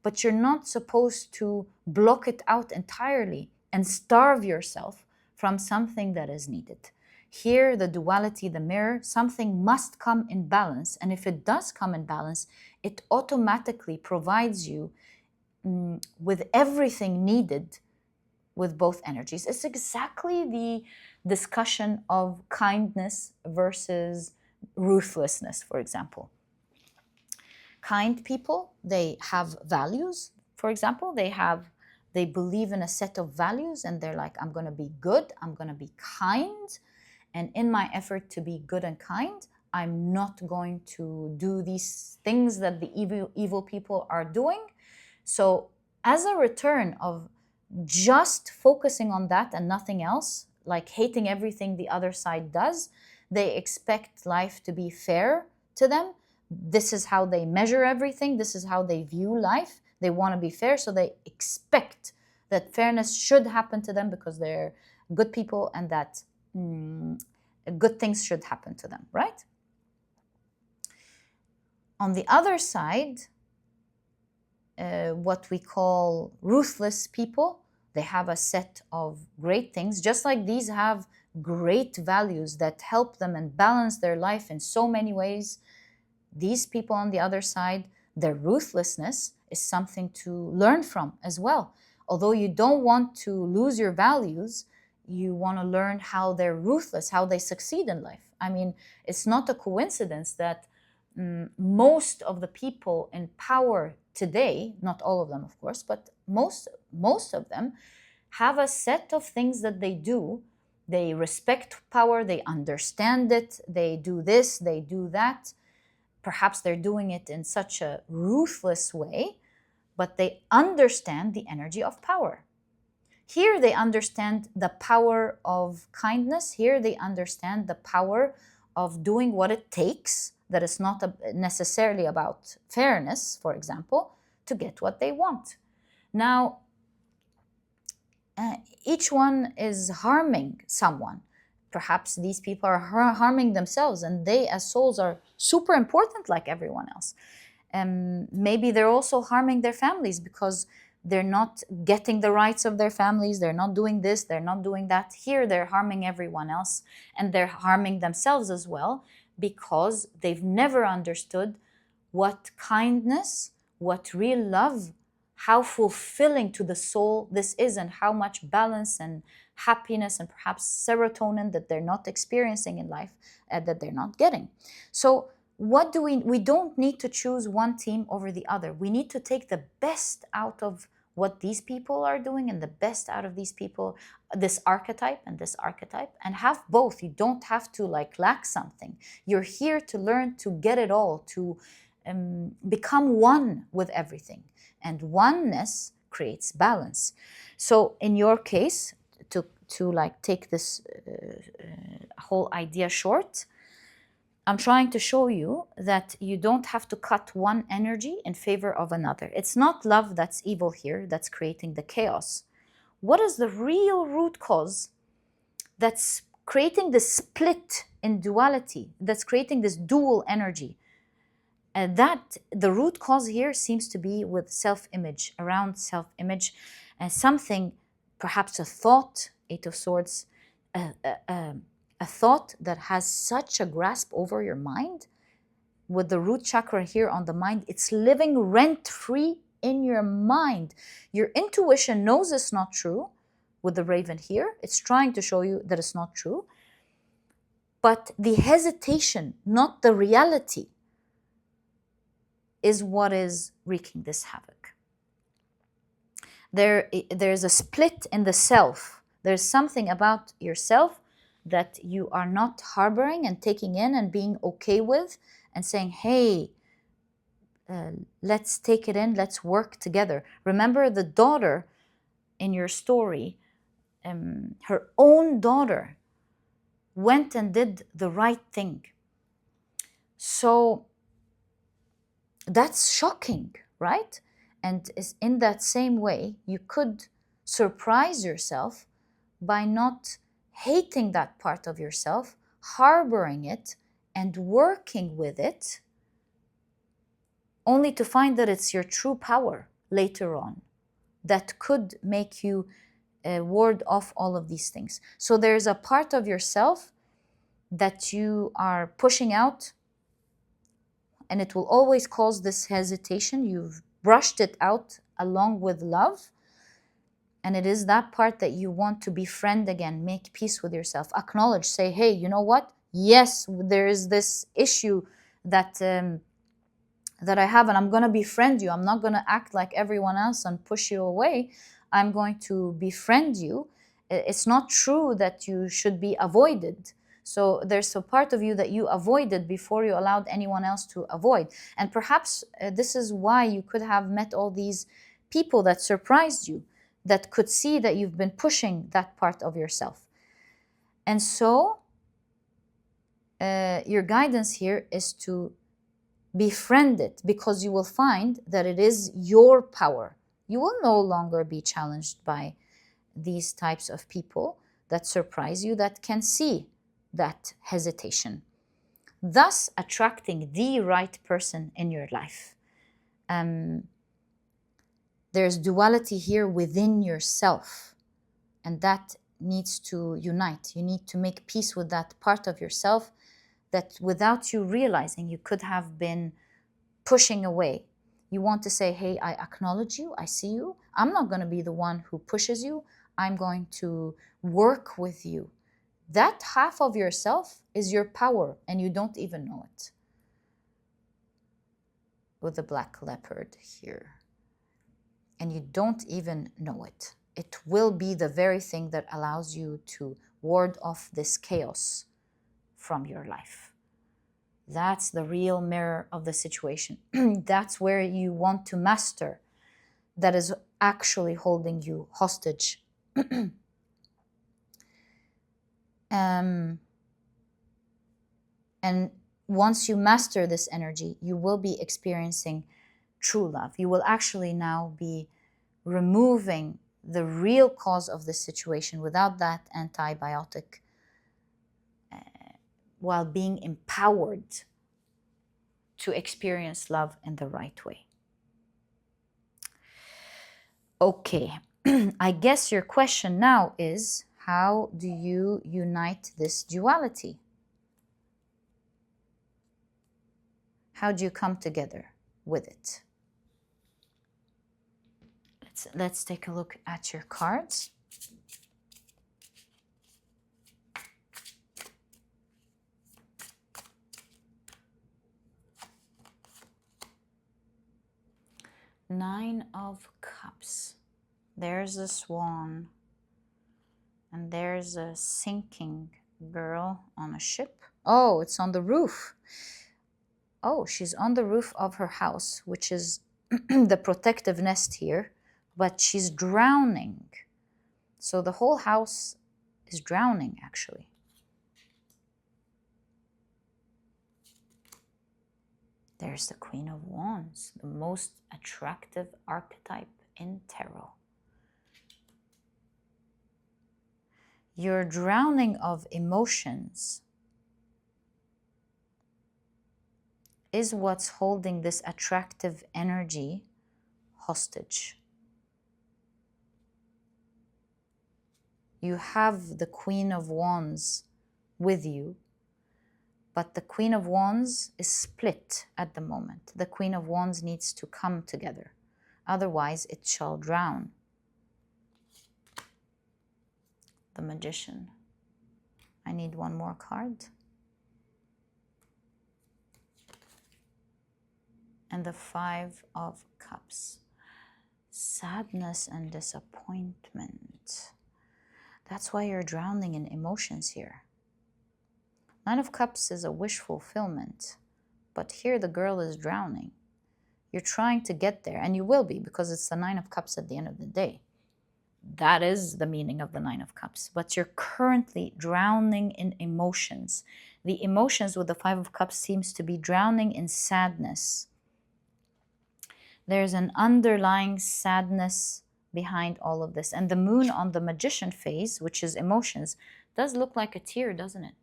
But you're not supposed to block it out entirely and starve yourself from something that is needed. Here, the duality, the mirror, something must come in balance. And if it does come in balance, it automatically provides you with everything needed with both energies. It's exactly the discussion of kindness versus ruthlessness, for example. Kind people, they have values. For example, they believe in a set of values and they're like, I'm going to be good, I'm going to be kind, and in my effort to be good and kind, I'm not going to do these things that the evil people are doing. So as a return of just focusing on that and nothing else, like hating everything the other side does, they expect life to be fair to them. This is how they measure everything. This is how they view life. They want to be fair, so they expect that fairness should happen to them because they're good people and that good things should happen to them, right? On the other side, what we call ruthless people, they have a set of great things, just like these have great values that help them and balance their life in so many ways. These people on the other side, their ruthlessness is something to learn from as well. Although you don't want to lose your values, you want to learn how they're ruthless, how they succeed in life. I mean, it's not a coincidence that most of the people in power today, not all of them, of course, but most of them have a set of things that they do. They respect power, they understand it, they do this, they do that. Perhaps they're doing it in such a ruthless way, but they understand the energy of power. Here they understand the power of kindness. Here they understand the power of doing what it takes, that it's not necessarily about fairness, for example, to get what they want. Now, each one is harming someone. Perhaps these people are harming themselves, and they as souls are super important like everyone else. Maybe they're also harming their families because they're not getting the rights of their families, they're not doing this, they're not doing that. Here they're harming everyone else, and they're harming themselves as well, because they've never understood what kindness, what real love, how fulfilling to the soul this is, and how much balance and happiness and perhaps serotonin that they're not experiencing in life, that they're not getting. So what do we don't need to choose one team over the other. We need to take the best out of what these people are doing and the best out of these people, this archetype and this archetype, and have both. You don't have to like lack something. You're here to learn to get it all, to become one with everything. And oneness creates balance. So in your case, to like take this whole idea short, I'm trying to show you that you don't have to cut one energy in favor of another. It's not love that's evil here, that's creating the chaos. What is the real root cause that's creating this split in duality, that's creating this dual energy? That the root cause here seems to be with self-image, around self-image, something, perhaps a thought, Eight of Swords, a thought that has such a grasp over your mind. With the root chakra here on the mind, it's living rent-free in your mind. Your intuition knows it's not true. With the raven here, it's trying to show you that it's not true. But the hesitation, not the reality, is what is wreaking this havoc. There's a split in the self. There's something about yourself that you are not harboring and taking in and being okay with and saying, hey, let's take it in, let's work together. Remember the daughter in your story, her own daughter went and did the right thing. So that's shocking, right? And in that same way, you could surprise yourself by not hating that part of yourself, harboring it, and working with it, only to find that it's your true power later on that could make you ward off all of these things. So there's a part of yourself that you are pushing out, and it will always cause this hesitation. You've brushed it out along with love, and it is that part that you want to befriend again, make peace with yourself, acknowledge, say, hey, you know what? Yes, there is this issue that that I have, and I'm going to befriend you. I'm not going to act like everyone else and push you away. I'm going to befriend you. It's not true that you should be avoided. So there's a part of you that you avoided before you allowed anyone else to avoid. And perhaps this is why you could have met all these people that surprised you, that could see that you've been pushing that part of yourself. And so your guidance here is to befriend it, because you will find that it is your power. You will no longer be challenged by these types of people that surprise you, that can see that hesitation, thus attracting the right person in your life. There's duality here within yourself, and that needs to unite. You need to make peace with that part of yourself that, without you realizing, you could have been pushing away. You want to say, hey, I acknowledge you, I see you. I'm not going to be the one who pushes you. I'm going to work with you. That half of yourself is your power, and you don't even know it. With the black leopard here. And you don't even know it. It will be the very thing that allows you to ward off this chaos from your life. That's the real mirror of the situation. That's where you want to master. That is actually holding you hostage. And once you master this energy, you will be experiencing true love. You will actually now be removing the real cause of this situation without that antibiotic, while being empowered to experience love in the right way. Okay, I guess your question now is, how do you unite this duality? How do you come together with it? Let's take a look at your cards. Nine of Cups. There's a swan, and there's a sinking girl on a ship. Oh, it's on the roof. Oh, she's on the roof of her house, which is the protective nest here, but she's drowning. So the whole house is drowning, actually. There's the Queen of Wands, the most attractive archetype in tarot. Your drowning of emotions is what's holding this attractive energy hostage. You have the Queen of Wands with you, but the Queen of Wands is split at the moment. The Queen of Wands needs to come together. Otherwise, it shall drown. The Magician. I need one more card. And the Five of Cups. Sadness and disappointment. That's why you're drowning in emotions here. Nine of Cups is a wish fulfillment, but here the girl is drowning. You're trying to get there, and you will be, because it's the Nine of Cups at the end of the day. That is the meaning of the Nine of Cups. But you're currently drowning in emotions. The emotions with the Five of Cups seems to be drowning in sadness. There's an underlying sadness behind all of this. And the moon on the Magician phase, which is emotions, does look like a tear, doesn't it?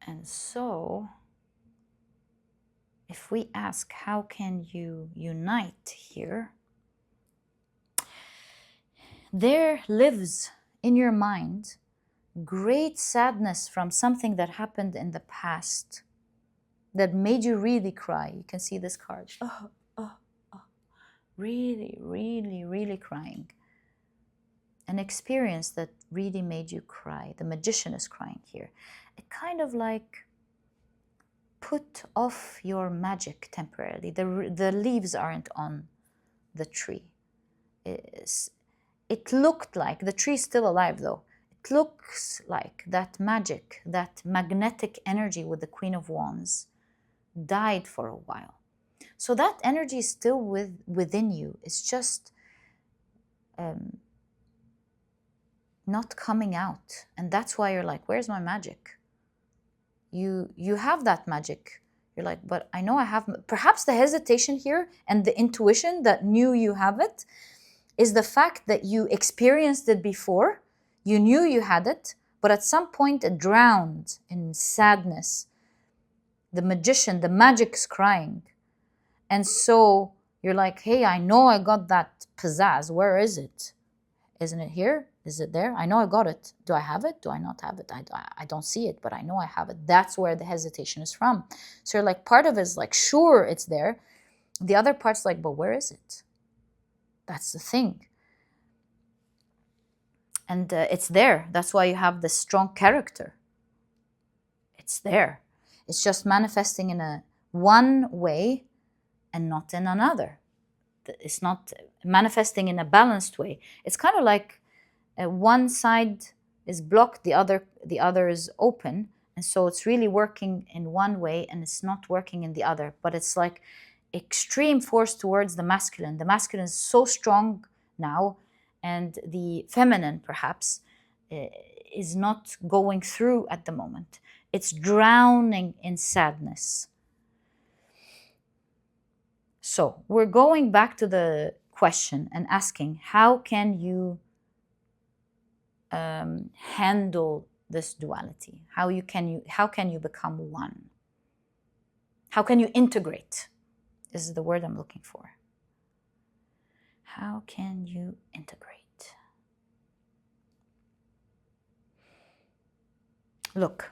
And so, if we ask, how can you unite here? there lives in your mind great sadness from something that happened in the past that made you really cry. You can see this card. Really, really, really crying. An experience that really made you cry. The magician is crying here. It kind of like put off your magic temporarily. The leaves aren't on the tree. It looked like, the tree's still alive though, it looks like that magic, that magnetic energy with the Queen of Wands died for a while. So that energy is still within you. It's just not coming out. And that's why you're like, where's my magic? You have that magic. You're like, but I know I have. Perhaps the hesitation here and the intuition that knew you have it is the fact that you experienced it before. You knew you had it, but at some point it drowned in sadness. The magician, the magic's crying. And so you're like, hey, I know I got that pizzazz. Where is it? Isn't it here? Is it there? I know I got it. Do I have it? Do I not have it? I don't see it, but I know I have it. That's where the hesitation is from. So you're like, part of it is like, sure, it's there. The other part's like, but where is it? That's the thing. And it's there. That's why you have this strong character. It's there. It's just manifesting in a one way and not in another. It's not manifesting in a balanced way. It's kind of like one side is blocked, the other is open, and so it's really working in one way and it's not working in the other. But it's like extreme force towards the masculine. The masculine is so strong now, and the feminine perhaps is not going through at the moment. It's drowning in sadness. So we're going back to the question and asking, how can you handle this duality? How can you become one? How can you integrate? This is the word I'm looking for. How can you integrate? Look,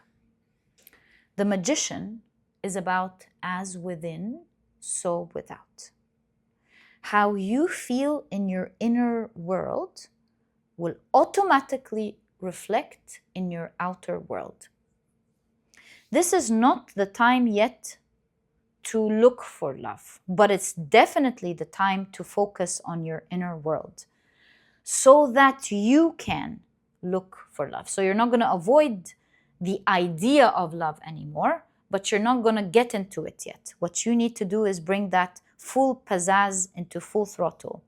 the magician is about as within, so without. How you feel in your inner world will automatically reflect in your outer world. This is not the time yet to look for love, but it's definitely the time to focus on your inner world so that you can look for love. So you're not going to avoid the idea of love anymore, but you're not going to get into it yet. What you need to do is bring that full pizzazz into full throttle.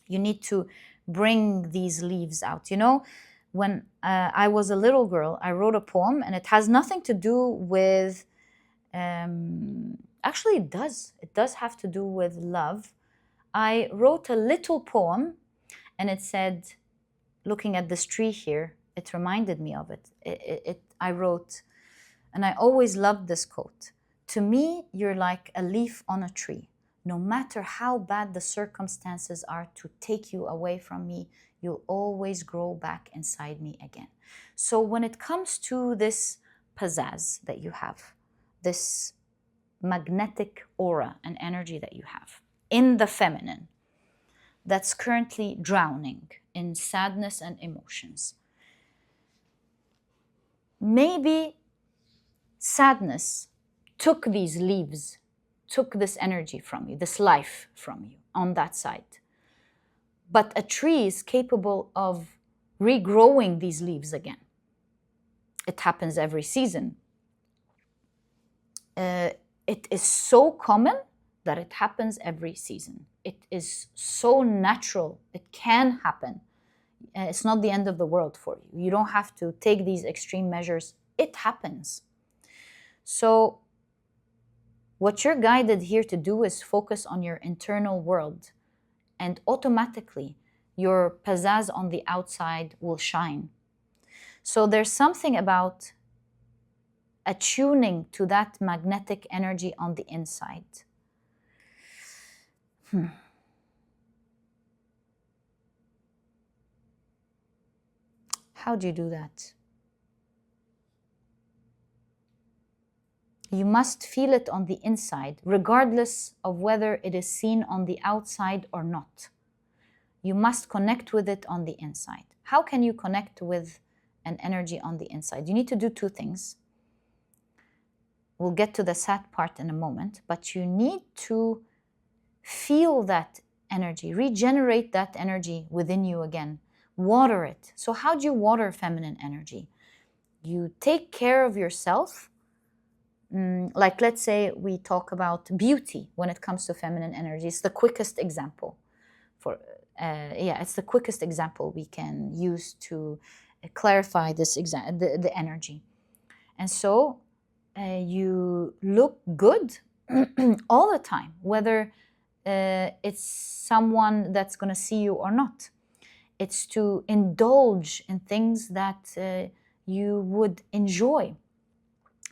You need to bring these leaves out. You know, when I was a little girl, I wrote a poem, and it has nothing to do with, actually it does. It does have to do with love. I wrote a little poem, and it said, looking at this tree here, it reminded me of it. I wrote, and I always loved this quote, to me, you're like a leaf on a tree. No matter how bad the circumstances are to take you away from me, you'll always grow back inside me again. So when it comes to this pizzazz that you have, this magnetic aura and energy that you have in the feminine, that's currently drowning in sadness and emotions, maybe sadness took these leaves, took this energy from you, this life from you on that side. But a tree is capable of regrowing these leaves again. It happens every season. It is so common that it happens every season. It is so natural. It can happen. It's not the end of the world for you. You don't have to take these extreme measures. It happens. So what you're guided here to do is focus on your internal world, and automatically your pizzazz on the outside will shine. So there's something about attuning to that magnetic energy on the inside. How do you do that? You must feel it on the inside, regardless of whether it is seen on the outside or not. You must connect with it on the inside. How can you connect with an energy on the inside? You need to do two things. We'll get to the sad part in a moment, but you need to feel that energy, regenerate that energy within you again, water it. So how do you water feminine energy? You take care of yourself. Like, let's say we talk about beauty when it comes to feminine energy. It's the quickest example. It's the quickest example we can use to clarify this the energy. And so you look good all the time, whether it's someone that's going to see you or not. It's to indulge in things that you would enjoy,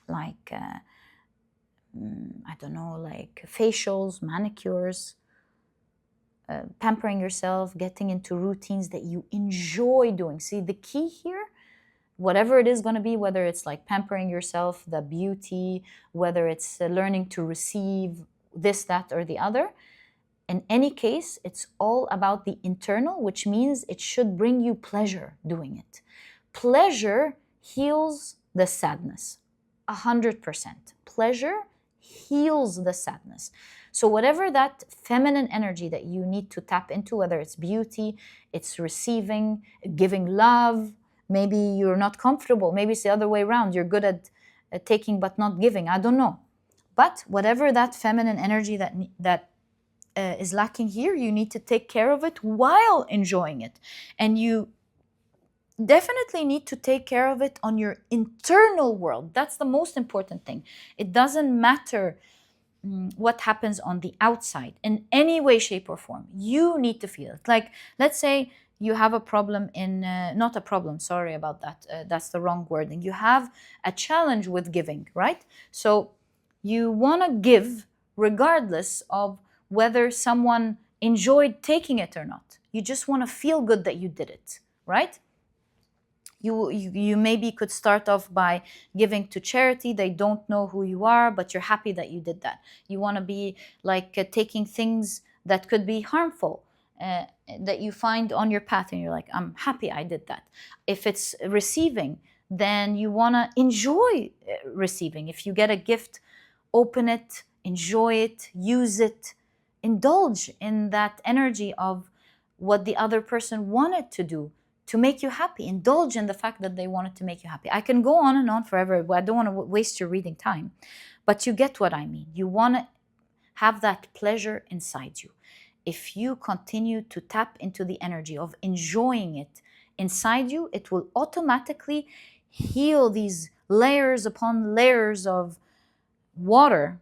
like I don't know, like facials, manicures, pampering yourself, getting into routines that you enjoy doing. See, the key here, whatever it is going to be, whether it's like pampering yourself, the beauty, whether it's learning to receive this, that, or the other, in any case, it's all about the internal, which means it should bring you pleasure doing it. Pleasure heals the sadness, 100%. Pleasure heals the sadness. So whatever that feminine energy that you need to tap into, whether it's beauty, it's receiving, giving love, maybe you're not comfortable, maybe it's the other way around, you're good at taking but not giving, I don't know. But whatever that feminine energy that is lacking here, you need to take care of it while enjoying it. And you definitely need to take care of it on your internal world. That's the most important thing. It doesn't matter what happens on the outside in any way, shape, or form. You need to feel it. Like, let's say you have a problem in, not a problem, sorry about that, that's the wrong wording. You have a challenge with giving, right? So you want to give regardless of whether someone enjoyed taking it or not. You just want to feel good that you did it, right? You maybe could start off by giving to charity. They don't know who you are, but you're happy that you did that. You want to be like taking things that could be harmful that you find on your path, and you're like, I'm happy I did that. If it's receiving, then you want to enjoy receiving. If you get a gift, open it, enjoy it, use it, indulge in that energy of what the other person wanted to do to make you happy. Indulge in the fact that they wanted to make you happy. I can go on and on forever, but I don't want to waste your reading time. But you get what I mean. You want to have that pleasure inside you. If you continue to tap into the energy of enjoying it inside you, it will automatically heal these layers upon layers of water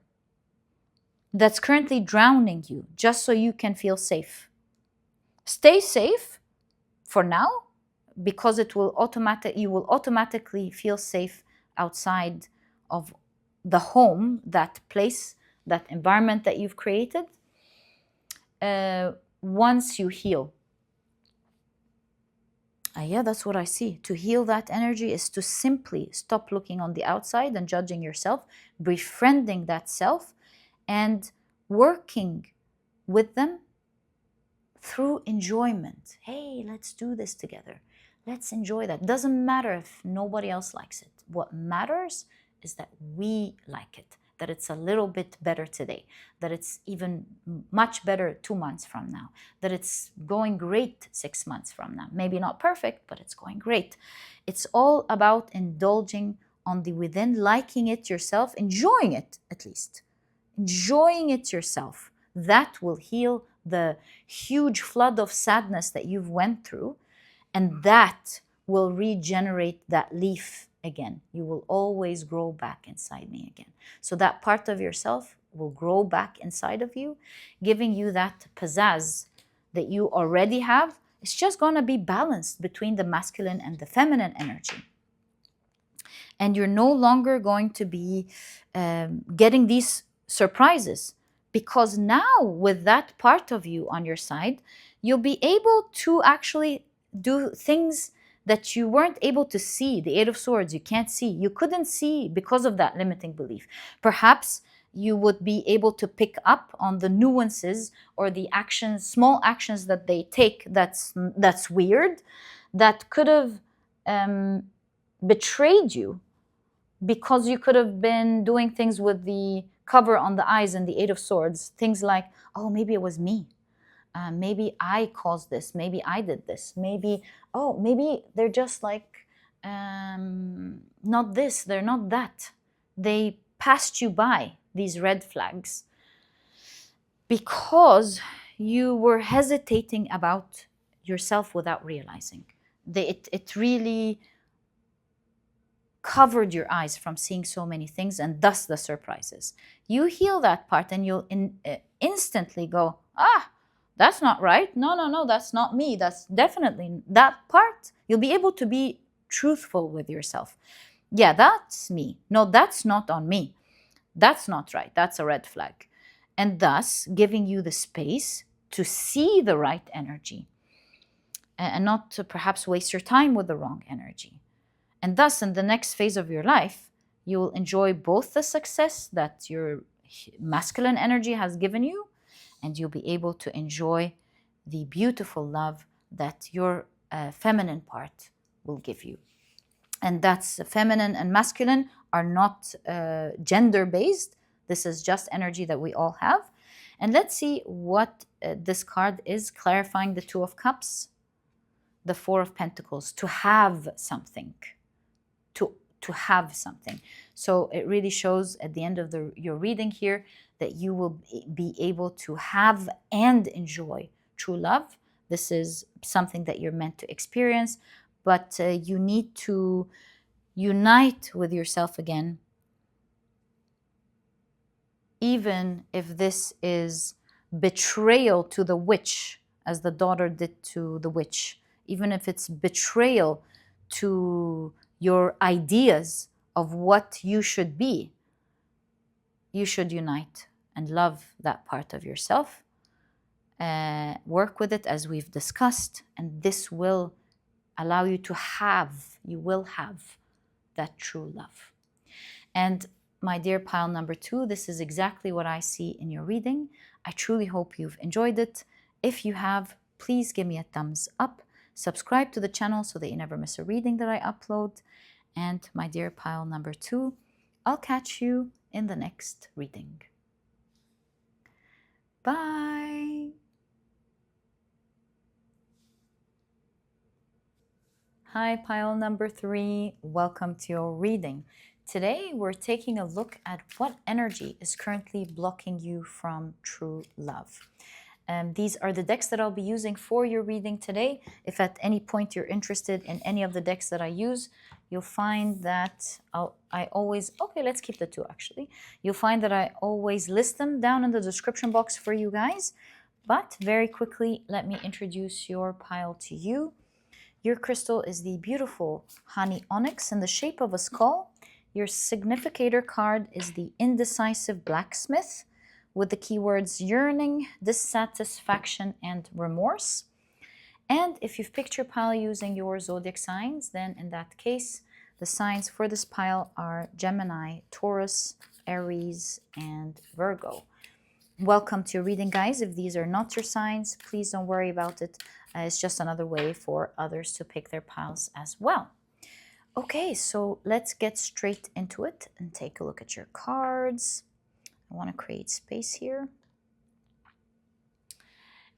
that's currently drowning you, just so you can feel safe. Stay safe for now, because you will automatically feel safe outside of the home, that place, that environment that you've created, once you heal. Yeah, that's what I see. To heal that energy is to simply stop looking on the outside and judging yourself, befriending that self, and working with them through enjoyment. Hey, let's do this together. Let's enjoy that. Doesn't matter if nobody else likes it. What matters is that we like it, that it's a little bit better today, that it's even much better 2 months from now, that it's going great 6 months from now. Maybe not perfect, but it's going great. It's all about indulging on the within, liking it yourself, enjoying it at least. Enjoying it yourself. That will heal the huge flood of sadness that you've went through, and that will regenerate that leaf again. You will always grow back inside me again. So that part of yourself will grow back inside of you, giving you that pizzazz that you already have. It's just going to be balanced between the masculine and the feminine energy. And you're no longer going to be getting these surprises, because now with that part of you on your side, you'll be able to actually do things that you weren't able to see. The Eight of Swords, you can't see. You couldn't see because of that limiting belief. Perhaps you would be able to pick up on the nuances or the actions, small actions that they take that's weird, that could have betrayed you, because you could have been doing things with the cover on the eyes and the Eight of Swords. Things like, oh, maybe it was me. Maybe I caused this. Maybe I did this. Maybe, oh, maybe they're just like, not this, they're not that. They passed you by, these red flags, because you were hesitating about yourself without realizing. It really covered your eyes from seeing so many things, and thus the surprises. You heal that part and you'll instantly go, that's not right. No, that's not me. That's definitely that part. You'll be able to be truthful with yourself. Yeah, that's me. No, that's not on me. That's not right. That's a red flag. And thus giving you the space to see the right energy and not to perhaps waste your time with the wrong energy. And thus, in the next phase of your life, you will enjoy both the success that your masculine energy has given you, and you'll be able to enjoy the beautiful love that your feminine part will give you. And that's feminine and masculine are not gender-based. This is just energy that we all have. And let's see what this card is clarifying: the Two of Cups, the Four of Pentacles, to have something. To have something. So it really shows at the end of your reading here that you will be able to have and enjoy true love. This is something that you're meant to experience, but you need to unite with yourself again, even if this is betrayal to the witch, as the daughter did to the witch, even if it's betrayal to your ideas of what you should be. You should unite and love that part of yourself. Work with it as we've discussed, and this will allow you to have, you will have that true love. And my dear pile number 2, this is exactly what I see in your reading. I truly hope you've enjoyed it. If you have, please give me a thumbs up. Subscribe to the channel so that you never miss a reading that I upload. And my dear pile number 2, I'll catch you in the next reading. Bye. Hi, pile number 3. Welcome to your reading. Today, we're taking a look at what energy is currently blocking you from true love. These are the decks that I'll be using for your reading today. If at any point you're interested in any of the decks that I use, you'll find that I always, okay, let's keep the 2 actually. You'll find that I always list them down in the description box for you guys. But very quickly, let me introduce your pile to you. Your crystal is the beautiful honey onyx in the shape of a skull. Your significator card is the indecisive blacksmith, with the keywords yearning, dissatisfaction, and remorse. And if you've picked your pile using your zodiac signs, then in that case, the signs for this pile are Gemini, Taurus, Aries, and Virgo. Welcome to your reading, guys. If these are not your signs, please don't worry about it. It's just another way for others to pick their piles as well. Okay, so let's get straight into it and take a look at your cards. I want to create space here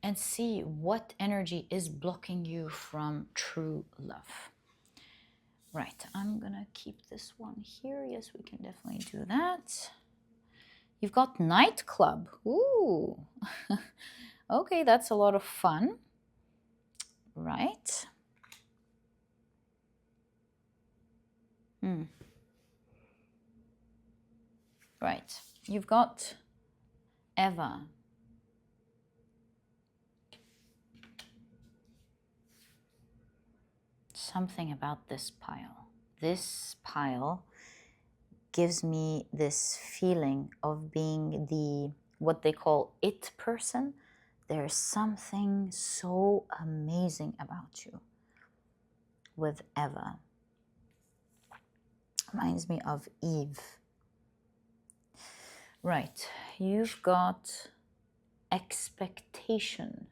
and see what energy is blocking you from true love. Right, I'm gonna keep this one here. Yes, we can definitely do that. You've got nightclub. Ooh. Okay, that's a lot of fun. Right. Right. You've got Eva. Something about this pile. This pile gives me this feeling of being the, what they call it person. There's something so amazing about you. with Eva. Reminds me of Eve. Right, you've got expectation.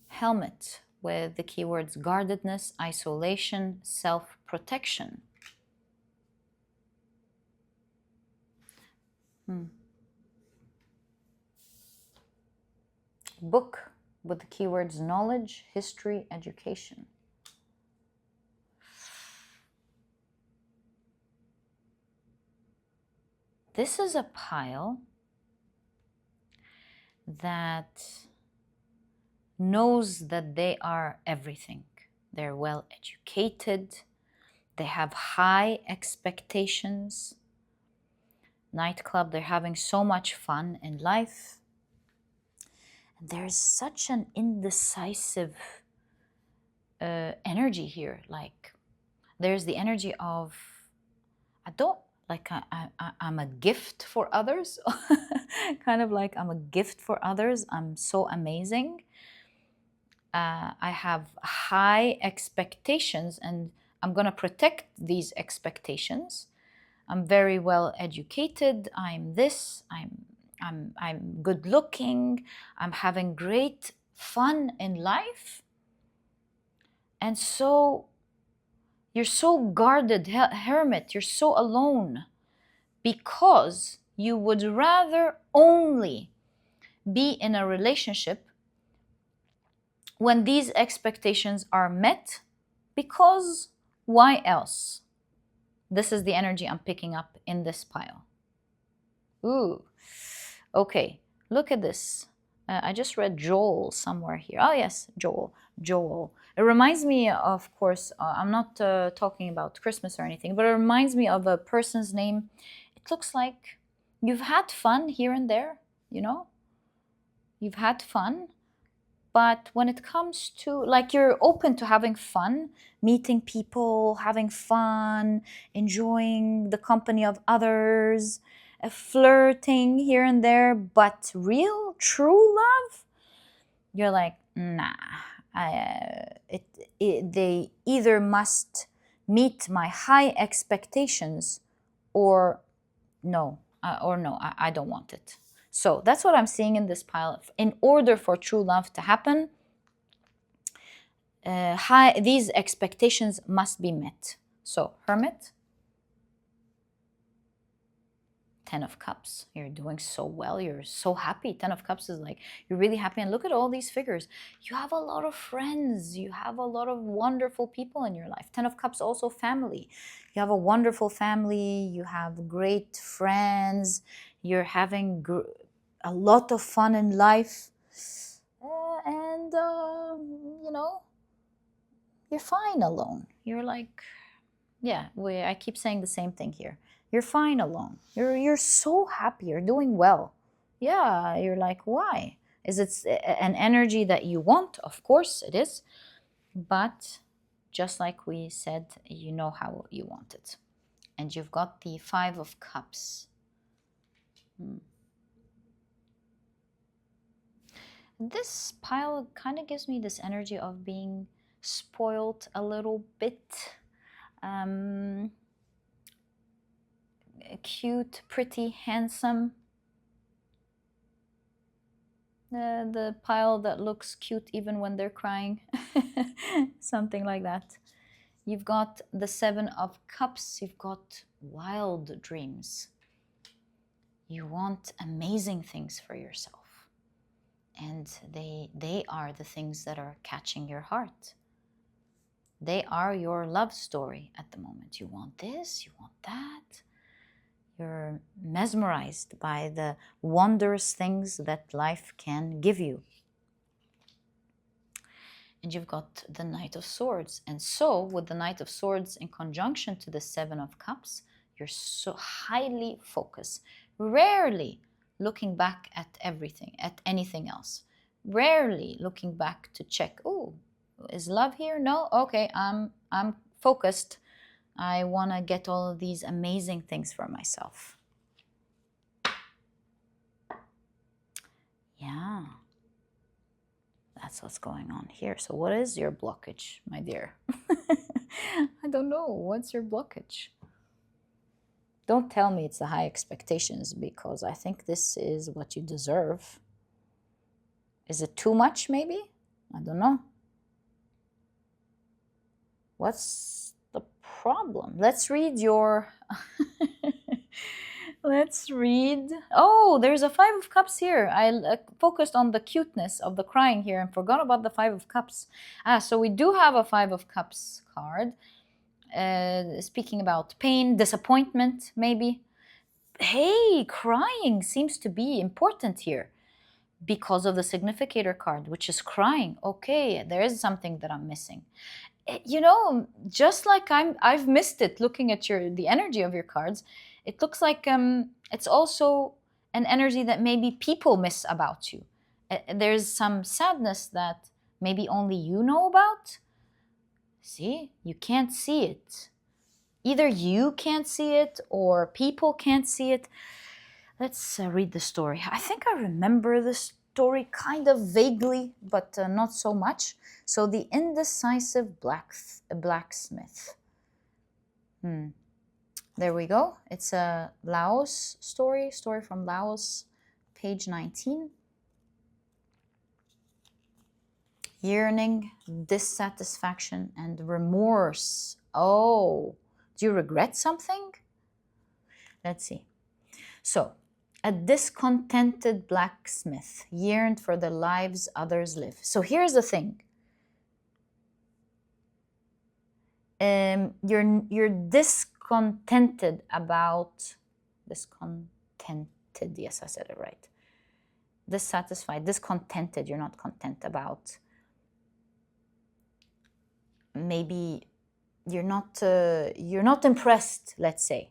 Helmet with the keywords guardedness, isolation, self-protection. Book with the keywords knowledge, history, education. This is a pile that knows that they are everything. They're well educated. They have high expectations. Nightclub, they're having so much fun in life. There's such an indecisive energy here. Like, there's the energy of, I'm a gift for others. Kind of like I'm a gift for others. I'm so amazing. I have high expectations and I'm going to protect these expectations. I'm very well educated. I'm this. I'm good looking. I'm having great fun in life. And so you're so guarded, hermit. You're so alone because you would rather only be in a relationship when these expectations are met, because why else? This is the energy I'm picking up in this pile. Ooh, okay, look at this. I just read Joel somewhere here. Oh yes, Joel. It reminds me, of course, I'm not talking about Christmas or anything, but it reminds me of a person's name. It looks like you've had fun here and there, you know? You've had fun. But when it comes to, like, you're open to having fun, meeting people, having fun, enjoying the company of others, flirting here and there, but real, true love, you're like, nah. They either must meet my high expectations or no, I don't want it. So that's what I'm seeing in this pile. In order for true love to happen, these expectations must be met. So Hermit, 10 of Cups. You're doing so well. You're so happy. 10 of Cups is like, you're really happy. And look at all these figures. You have a lot of friends. You have a lot of wonderful people in your life. 10 of Cups, also family. You have a wonderful family. You have great friends. You're having a lot of fun in life. You know, you're fine alone. You're like, yeah, I keep saying the same thing here. You're fine alone. You're so happy. You're doing well. Yeah, you're like, why? Is it an energy that you want? Of course it is. But just like we said, you know how you want it. And you've got the 5 of Cups. This pile kind of gives me this energy of being spoiled a little bit. Cute, pretty, handsome. The pile that looks cute even when they're crying. Something like that. You've got the 7 of Cups. You've got wild dreams. You want amazing things for yourself. And they are the things that are catching your heart. They are your love story at the moment. You want this, you want that. You're mesmerized by the wondrous things that life can give you. And you've got the Knight of Swords. And so, with the Knight of Swords in conjunction to the 7 of Cups, you're so highly focused. Rarely looking back at everything, at anything else. Rarely looking back to check, oh, is love here? No? Okay, I'm focused. I want to get all of these amazing things for myself. That's what's going on here. So what is your blockage, my dear? I don't know. What's your blockage? Don't tell me it's the high expectations, because I think this is what you deserve. Is it too much, maybe? I don't know. What's the problem? Let's read your... Let's read. Oh, there's a 5 of Cups here. I focused on the cuteness of the crying here and forgot about the 5 of Cups. So we do have a 5 of Cups card. Speaking about pain, disappointment, maybe. Hey, crying seems to be important here because of the significator card, which is crying. Okay, there is something that I'm missing. You know, just like I've missed it looking at the energy of your cards. It looks like it's also an energy that maybe people miss about you. There's some sadness that maybe only you know about. See, you can't see it. Either you can't see it or people can't see it. Let's read the story. I think I remember the story kind of vaguely, but not so much. So the indecisive blacksmith. There we go. It's a Laos story from Laos, page 19. Yearning, dissatisfaction, and remorse. Oh, do you regret something? Let's see. So, a discontented blacksmith yearned for the lives others live. So here's the thing. You're discontented about... Discontented, yes, I said it right. Dissatisfied, discontented, you're not content about... Maybe you're not impressed, let's say.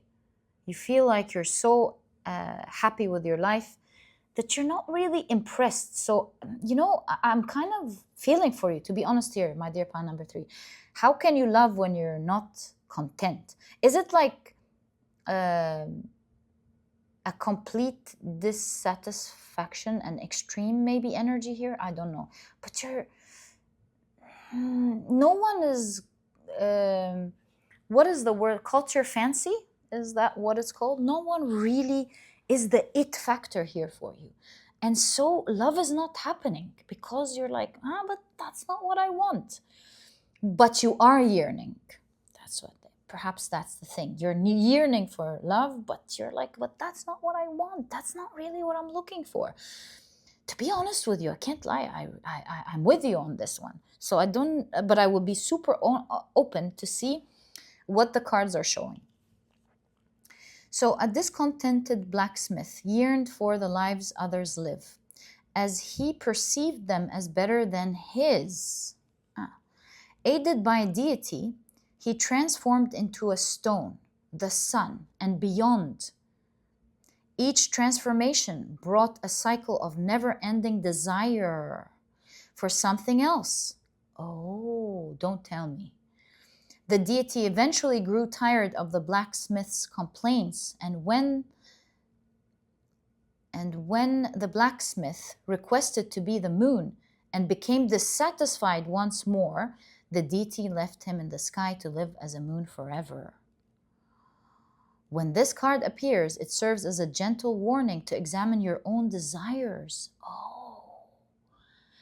You feel like you're so happy with your life that you're not really impressed. So, you know, I'm kind of feeling for you, to be honest here, my dear pile number 3. How can you love when you're not content? Is it like a complete dissatisfaction and extreme maybe energy here? I don't know. But no one is... what is the word? Culture fancy? Is that what it's called? No one really is the it factor here for you. And so love is not happening because you're like, but that's not what I want. But you are yearning. Perhaps that's the thing. You're yearning for love, but you're like, but that's not what I want. That's not really what I'm looking for. To be honest with you, I can't lie. I'm with you on this one. So but I will be super open to see what the cards are showing. So a discontented blacksmith yearned for the lives others live, as he perceived them as better than his. Aided by a deity, he transformed into a stone, the sun, and beyond. Each transformation brought a cycle of never-ending desire for something else. Oh, don't tell me. The deity eventually grew tired of the blacksmith's complaints, and when the blacksmith requested to be the moon and became dissatisfied once more, the deity left him in the sky to live as a moon forever. When this card appears, it serves as a gentle warning to examine your own desires. Oh,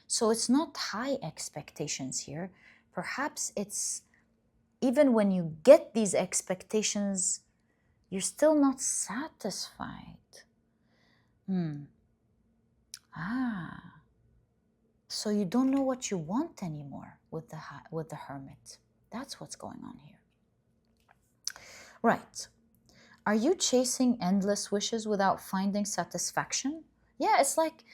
so it's not high expectations here. Perhaps it's even when you get these expectations, you're still not satisfied. So you don't know what you want anymore with the hermit. That's what's going on here. Right. Are you chasing endless wishes without finding satisfaction? Yeah, it's like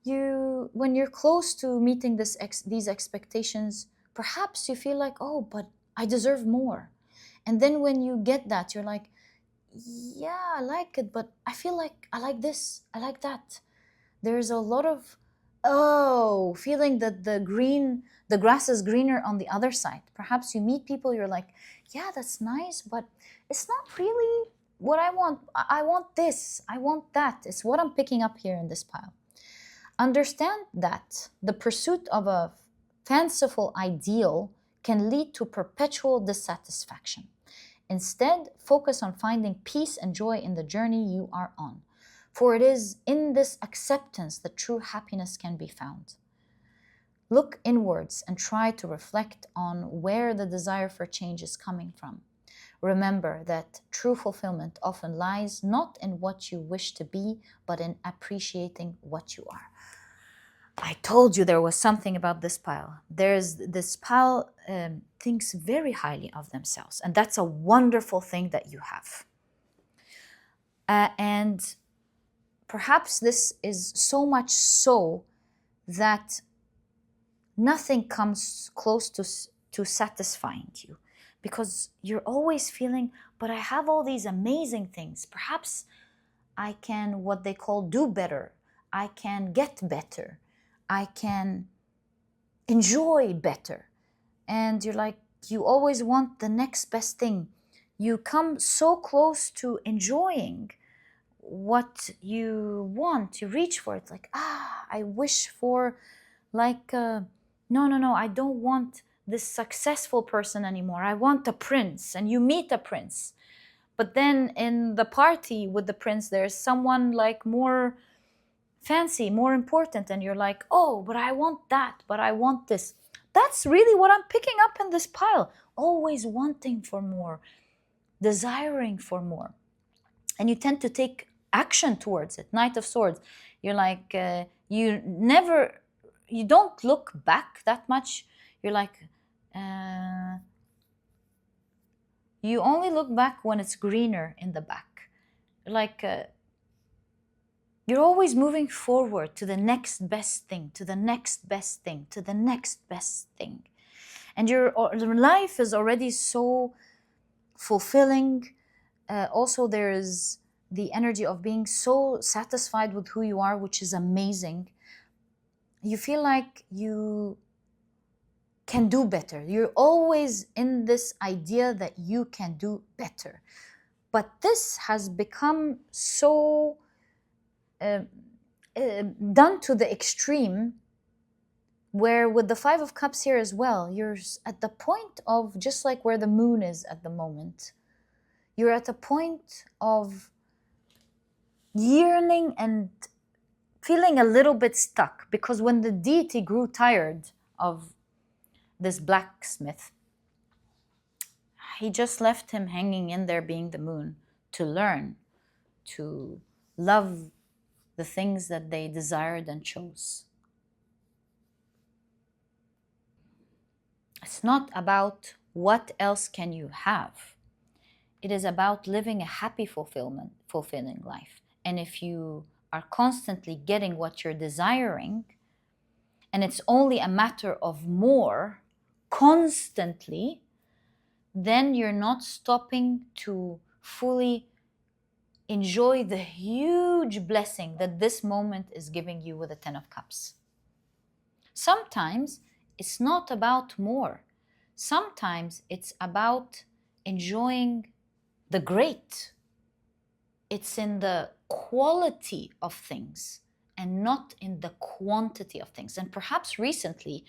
when you're close to meeting these expectations, perhaps you feel like, oh, but I deserve more. And then when you get that, you're like, yeah, I like it, but I feel like I like this, I like that. There's a lot of, feeling that the grass is greener on the other side. Perhaps you meet people, you're like, yeah, that's nice, but it's not really what I want. I want this, I want that. It's what I'm picking up here in this pile. Understand that the pursuit of a fanciful ideal can lead to perpetual dissatisfaction. Instead, focus on finding peace and joy in the journey you are on, for it is in this acceptance that true happiness can be found. Look inwards and try to reflect on where the desire for change is coming from. Remember that true fulfillment often lies not in what you wish to be, but in appreciating what you are. I told you there was something about this pile. This pile thinks very highly of themselves, and that's a wonderful thing that you have. And perhaps this is so much so that nothing comes close to satisfying you, because you're always feeling, but I have all these amazing things. Perhaps I can, what they call, do better. I can get better. I can enjoy better. And you're like, you always want the next best thing. You come so close to enjoying what you want. You reach for it, like, I wish for, like, no, I don't want this successful person anymore. I want a prince. And you meet a prince. But then in the party with the prince, there's someone like more fancy, more important. And you're like, oh, but I want that, but I want this. That's really what I'm picking up in this pile. Always wanting for more, desiring for more. And you tend to take action towards it. Knight of Swords. You're like, you don't look back that much. You're like, you only look back when it's greener in the back. Like, you're always moving forward to the next best thing, to the next best thing, to the next best thing. And your life is already so fulfilling. Also, there is the energy of being so satisfied with who you are, which is amazing. You feel like you can do better. You're always in this idea that you can do better. But this has become so done to the extreme, where with the Five of Cups here as well, you're at the point of, just like where the moon is at the moment, you're at a point of yearning and feeling a little bit stuck, because when the deity grew tired of this blacksmith, he just left him hanging in there, being the moon, to learn, to love the things that they desired and chose. It's not about what else can you have. It is about living a happy, fulfilling life. And if you are constantly getting what you're desiring, and it's only a matter of more constantly, then you're not stopping to fully enjoy the huge blessing that this moment is giving you with the Ten of Cups. Sometimes it's not about more. Sometimes it's about enjoying the great. It's in the quality of things and not in the quantity of things. And perhaps recently,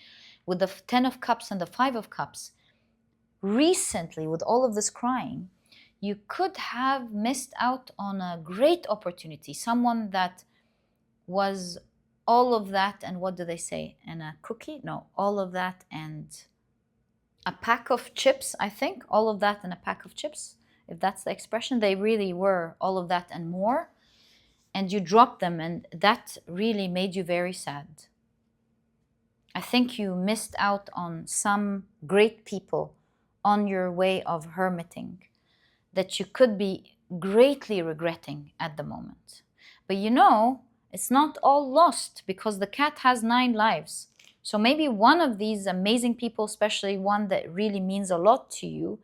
with the Ten of Cups and the Five of Cups, recently with all of this crying, you could have missed out on a great opportunity. Someone that was all of that, and what do they say? And a cookie? No, all of that and a pack of chips, I think. All of that and a pack of chips, if that's the expression. They really were all of that and more. And you dropped them, and that really made you very sad. I think you missed out on some great people on your way of hermiting that you could be greatly regretting at the moment. But you know, it's not all lost, because the cat has 9 lives. So maybe one of these amazing people, especially one that really means a lot to you,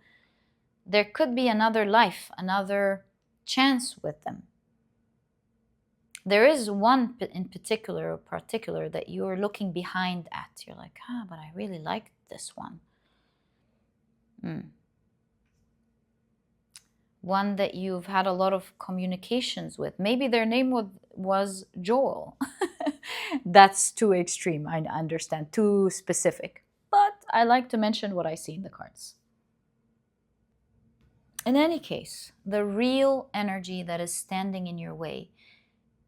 there could be another life, another chance with them. There is one in particular that you're looking behind at. You're like, but I really like this one. One that you've had a lot of communications with. Maybe their name was Joel. That's too extreme, I understand, too specific. But I like to mention what I see in the cards. In any case, the real energy that is standing in your way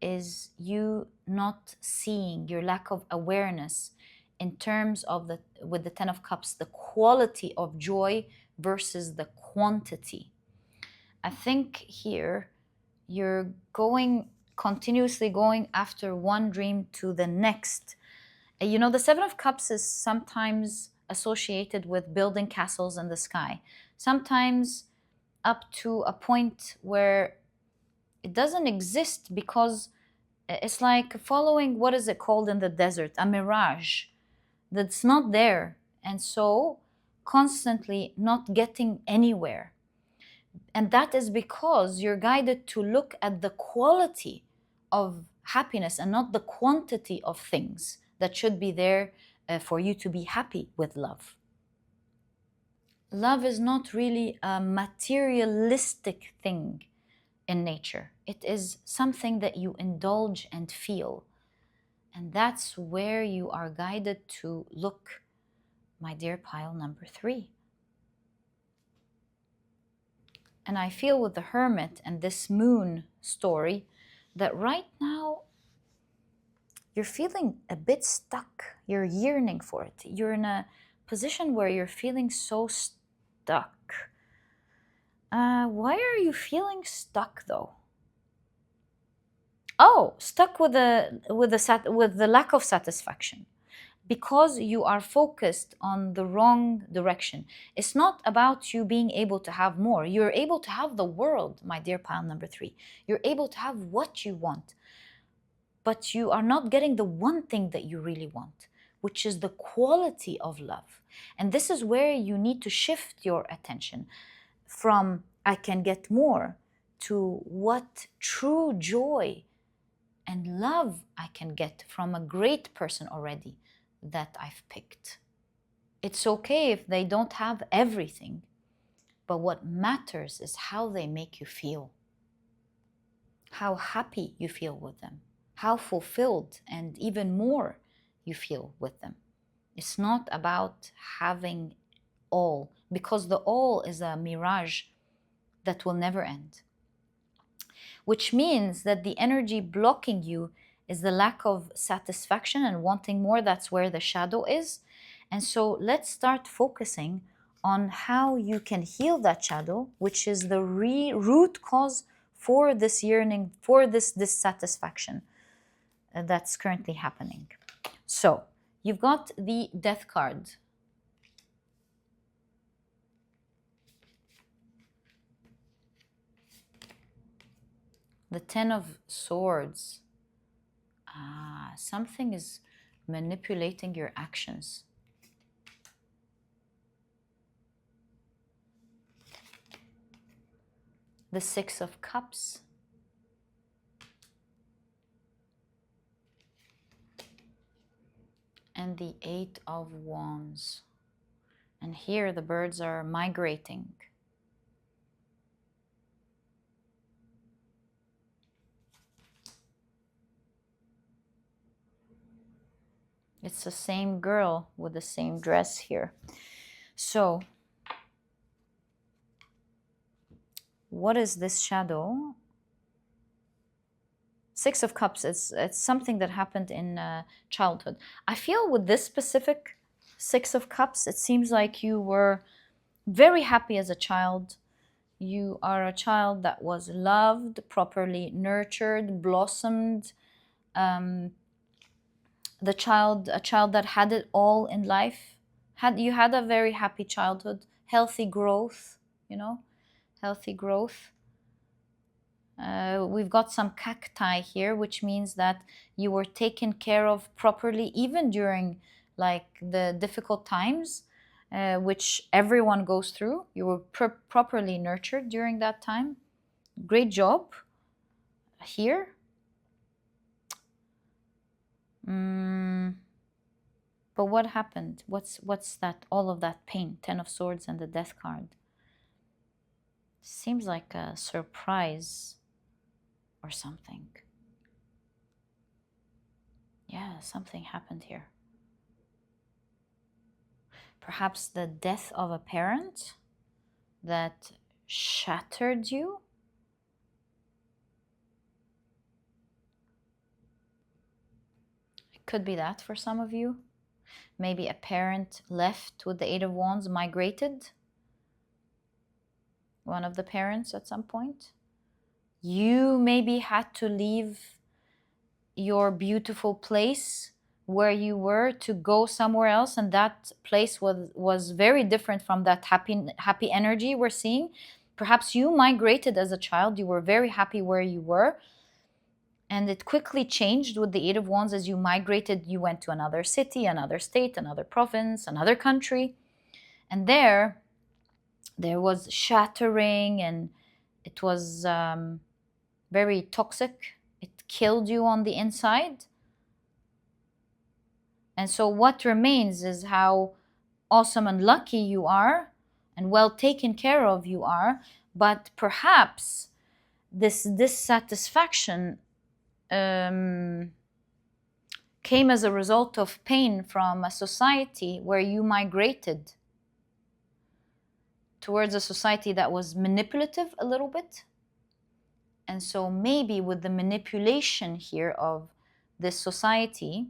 is you not seeing, your lack of awareness in terms of the, with the 10 of cups, the quality of joy versus the quantity. I think here you're continuously going after one dream to the next. You know, the 7 of cups is sometimes associated with building castles in the sky, sometimes up to a point where it doesn't exist, because it's like following, what is it called in the desert, a mirage that's not there, and so constantly not getting anywhere. And that is because you're guided to look at the quality of happiness and not the quantity of things that should be there for you to be happy with love. Love is not really a materialistic thing in nature. It is something that you indulge and feel. And that's where you are guided to look, my dear pile number 3. And I feel with the Hermit and this moon story that right now you're feeling a bit stuck. You're yearning for it. You're in a position where you're feeling so stuck. Why are you feeling stuck though? Oh, stuck with the lack of satisfaction, because you are focused on the wrong direction. It's not about you being able to have more. You're able to have the world, my dear pile number 3. You're able to have what you want, but you are not getting the one thing that you really want, which is the quality of love. And this is where you need to shift your attention from I can get more to what true joy and love I can get from a great person already that I've picked. It's okay if they don't have everything, but what matters is how they make you feel, how happy you feel with them, how fulfilled and even more you feel with them. It's not about having all, because the all is a mirage that will never end. Which means that the energy blocking you is the lack of satisfaction and wanting more. That's where the shadow is. And so let's start focusing on how you can heal that shadow, which is the root cause for this yearning, for this dissatisfaction that's currently happening. So you've got the Death card. The 10 of Swords. Something is manipulating your actions. The 6 of Cups. And the 8 of Wands. And here the birds are migrating. It's the same girl with the same dress here. So, what is this shadow? 6 of Cups, it's something that happened in childhood. I feel with this specific 6 of Cups, it seems like you were very happy as a child. You are a child that was loved, properly nurtured, blossomed. A child that had it all in life. You had a very happy childhood, healthy growth, healthy growth. We've got some cacti here, which means that you were taken care of properly, even during like the difficult times, which everyone goes through. You were properly nurtured during that time. Great job here. But what happened? What's that? All of that pain, 10 of Swords and the Death card. Seems like a surprise or something. Yes. something happened here. Perhaps the death of a parent that shattered you. It could be that for some of you. Maybe a parent left with the Eight of Wands, migrated. One of the parents at some point. You maybe had to leave your beautiful place where you were to go somewhere else, and that place was very different from that happy energy we're seeing. Perhaps you migrated as a child, you were very happy where you were, and it quickly changed with the Eight of Wands. As you migrated, you went to another city, another state, another province, another country, and there was shattering, and it was very toxic. It killed you on the inside. And so what remains is how awesome and lucky you are and well taken care of you are. But perhaps this dissatisfaction came as a result of pain from a society where you migrated towards a society that was manipulative a little bit. And so maybe with the manipulation here of this society,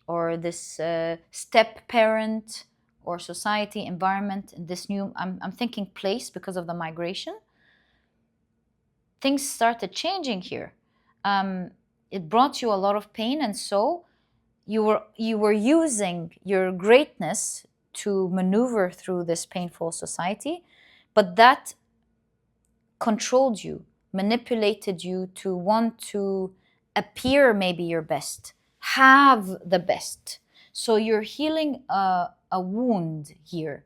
or this step parent or society environment, this new, I'm thinking place because of the migration, things started changing here. It brought you a lot of pain, and so you were using your greatness to maneuver through this painful society, but that controlled you, manipulated you to want to appear maybe your best, have the best. So you're healing a wound here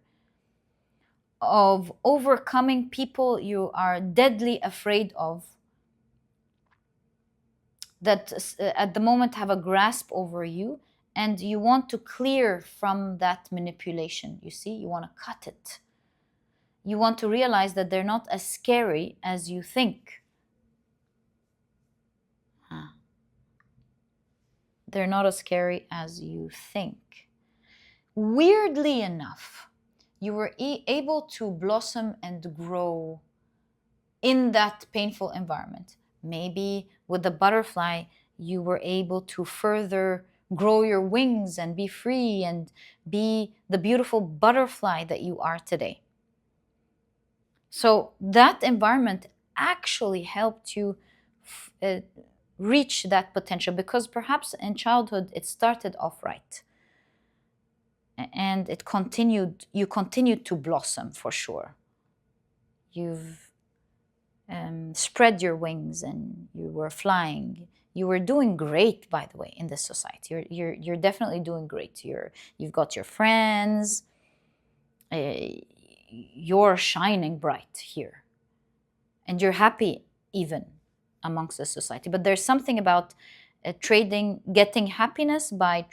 of overcoming people you are deadly afraid of, that at the moment have a grasp over you, and you want to clear from that manipulation. You see, you want to cut it. You want to realize that they're not as scary as you think. They're not as scary as you think. Weirdly enough, you were able to blossom and grow in that painful environment. Maybe with the butterfly, you were able to further grow your wings and be free and be the beautiful butterfly that you are today. So that environment actually helped you reach that potential, because perhaps in childhood it started off right and you continued to blossom for sure. You've spread your wings and you were flying. You were doing great, by the way, in this society. You're definitely doing great. You've got your friends. You're shining bright here, and you're happy even amongst the society. But there's something about getting happiness by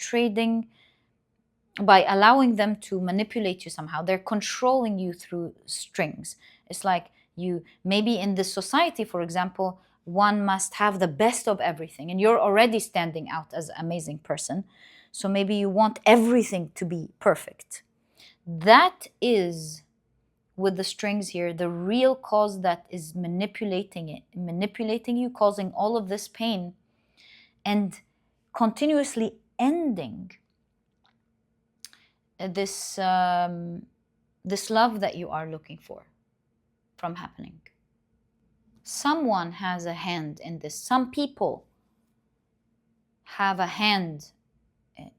allowing them to manipulate you somehow. They're controlling you through strings. It's like you, maybe in this society, for example, one must have the best of everything, and you're already standing out as an amazing person. So maybe you want everything to be perfect. That is, with the strings here, the real cause that is manipulating you, causing all of this pain, and continuously ending this love that you are looking for from happening. Someone has a hand in this. Some people have a hand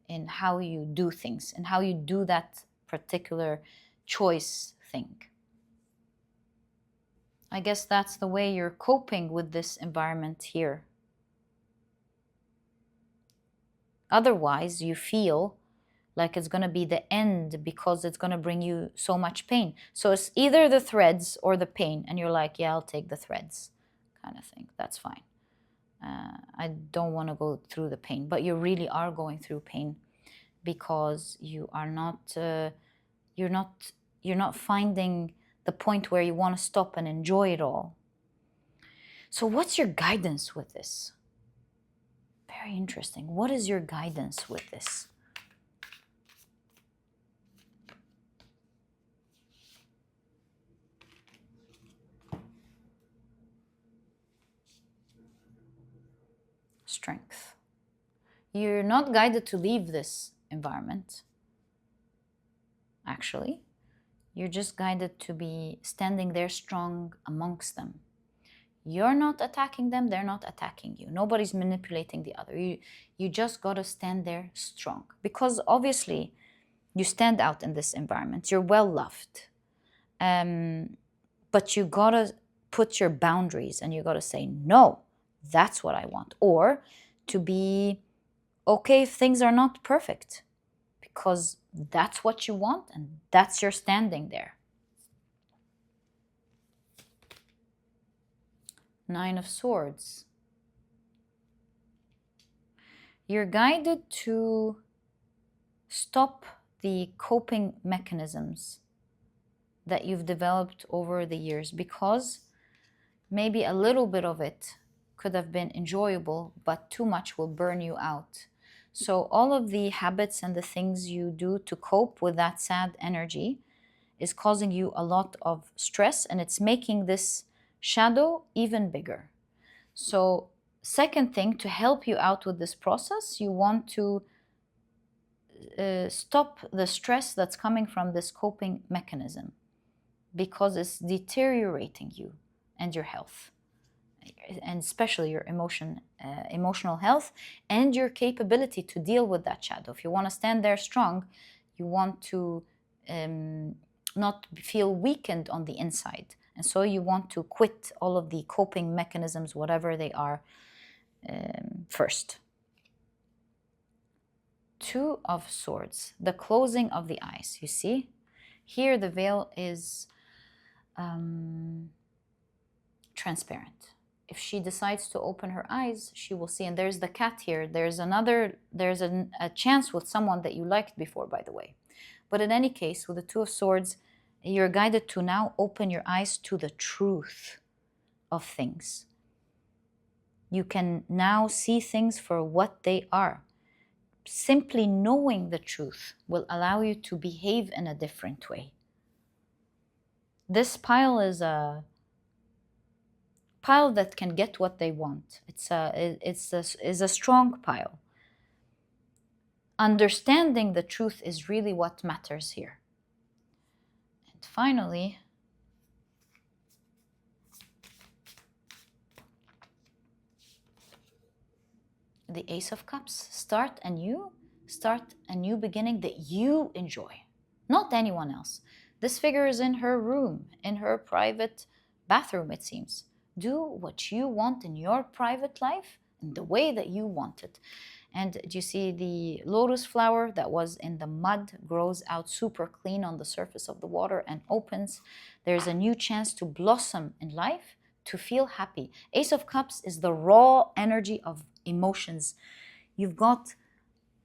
in how you do things and how you do that particular choice thing. I guess that's the way you're coping with this environment here. Otherwise, you feel like it's going to be the end because it's going to bring you so much pain. So it's either the threads or the pain, and you're like, yeah, I'll take the threads kind of thing. That's fine. I don't want to go through the pain, but you really are going through pain because you are not, you're not finding the point where you want to stop and enjoy it all. So what's your guidance with this? Very interesting. What is your guidance with this? Strength. You're not guided to leave this environment, actually. You're just guided to be standing there strong amongst them. You're not attacking them, they're not attacking you. Nobody's manipulating the other. You just gotta stand there strong. Because obviously, you stand out in this environment. You're well loved. But you gotta put your boundaries and you gotta say, no, that's what I want. Or to be okay if things are not perfect, because that's what you want and that's your standing there. Nine of Swords. You're guided to stop the coping mechanisms that you've developed over the years, because maybe a little bit of it could have been enjoyable, but too much will burn you out. So all of the habits and the things you do to cope with that sad energy is causing you a lot of stress, and it's making this shadow even bigger. So second thing, to help you out with this process, you want to stop the stress that's coming from this coping mechanism, because it's deteriorating you and your health, and especially your emotional health and your capability to deal with that shadow. If you want to stand there strong, you want to not feel weakened on the inside. And so you want to quit all of the coping mechanisms, whatever they are, first. Two of Swords, the closing of the eyes. You see, here the veil is transparent. If she decides to open her eyes, she will see. And there's the cat here. There's a chance with someone that you liked before, by the way. But in any case, with the Two of Swords, you're guided to now open your eyes to the truth of things. You can now see things for what they are. Simply knowing the truth will allow you to behave in a different way. This pile is a pile that can get what they want. It's a strong pile. Understanding the truth is really what matters here. And finally, the Ace of Cups. Start a new beginning that you enjoy, not anyone else. This figure is in her room, in her private bathroom, it seems. Do what you want in your private life in the way that you want it. And do you see the lotus flower that was in the mud grows out super clean on the surface of the water and opens? There's a new chance to blossom in life, to feel happy. Ace of Cups is the raw energy of emotions. You've got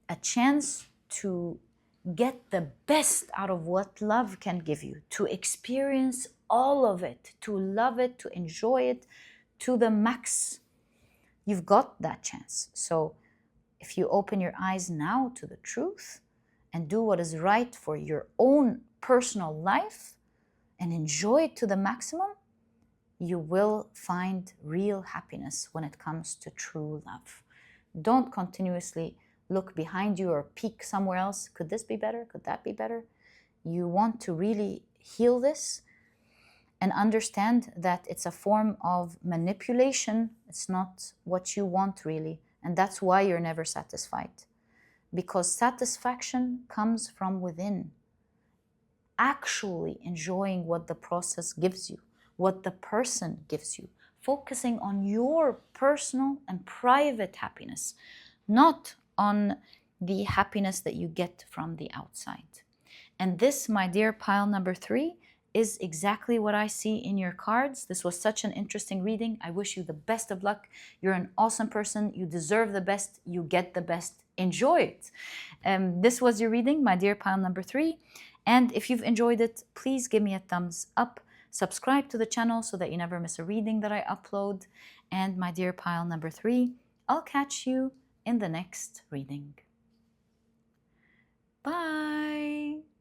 a chance to get the best out of what love can give you, to experience all of it, to love it, to enjoy it to the max. You've got that chance. So if you open your eyes now to the truth and do what is right for your own personal life and enjoy it to the maximum, you will find real happiness when it comes to true love. Don't continuously look behind you or peek somewhere else. Could this be better? Could that be better? You want to really heal this and understand that it's a form of manipulation. It's not what you want really. And that's why you're never satisfied. Because satisfaction comes from within. Actually enjoying what the process gives you, what the person gives you. Focusing on your personal and private happiness, not on the happiness that you get from the outside. And this, my dear pile number 3, is exactly what I see in your cards. This was such an interesting reading. I wish you the best of luck. You're an awesome person. You deserve the best. You get the best. Enjoy it. This was your reading, my dear pile number 3. And if you've enjoyed it, please give me a thumbs up. Subscribe to the channel so that you never miss a reading that I upload. And my dear pile number 3, I'll catch you in the next reading. Bye!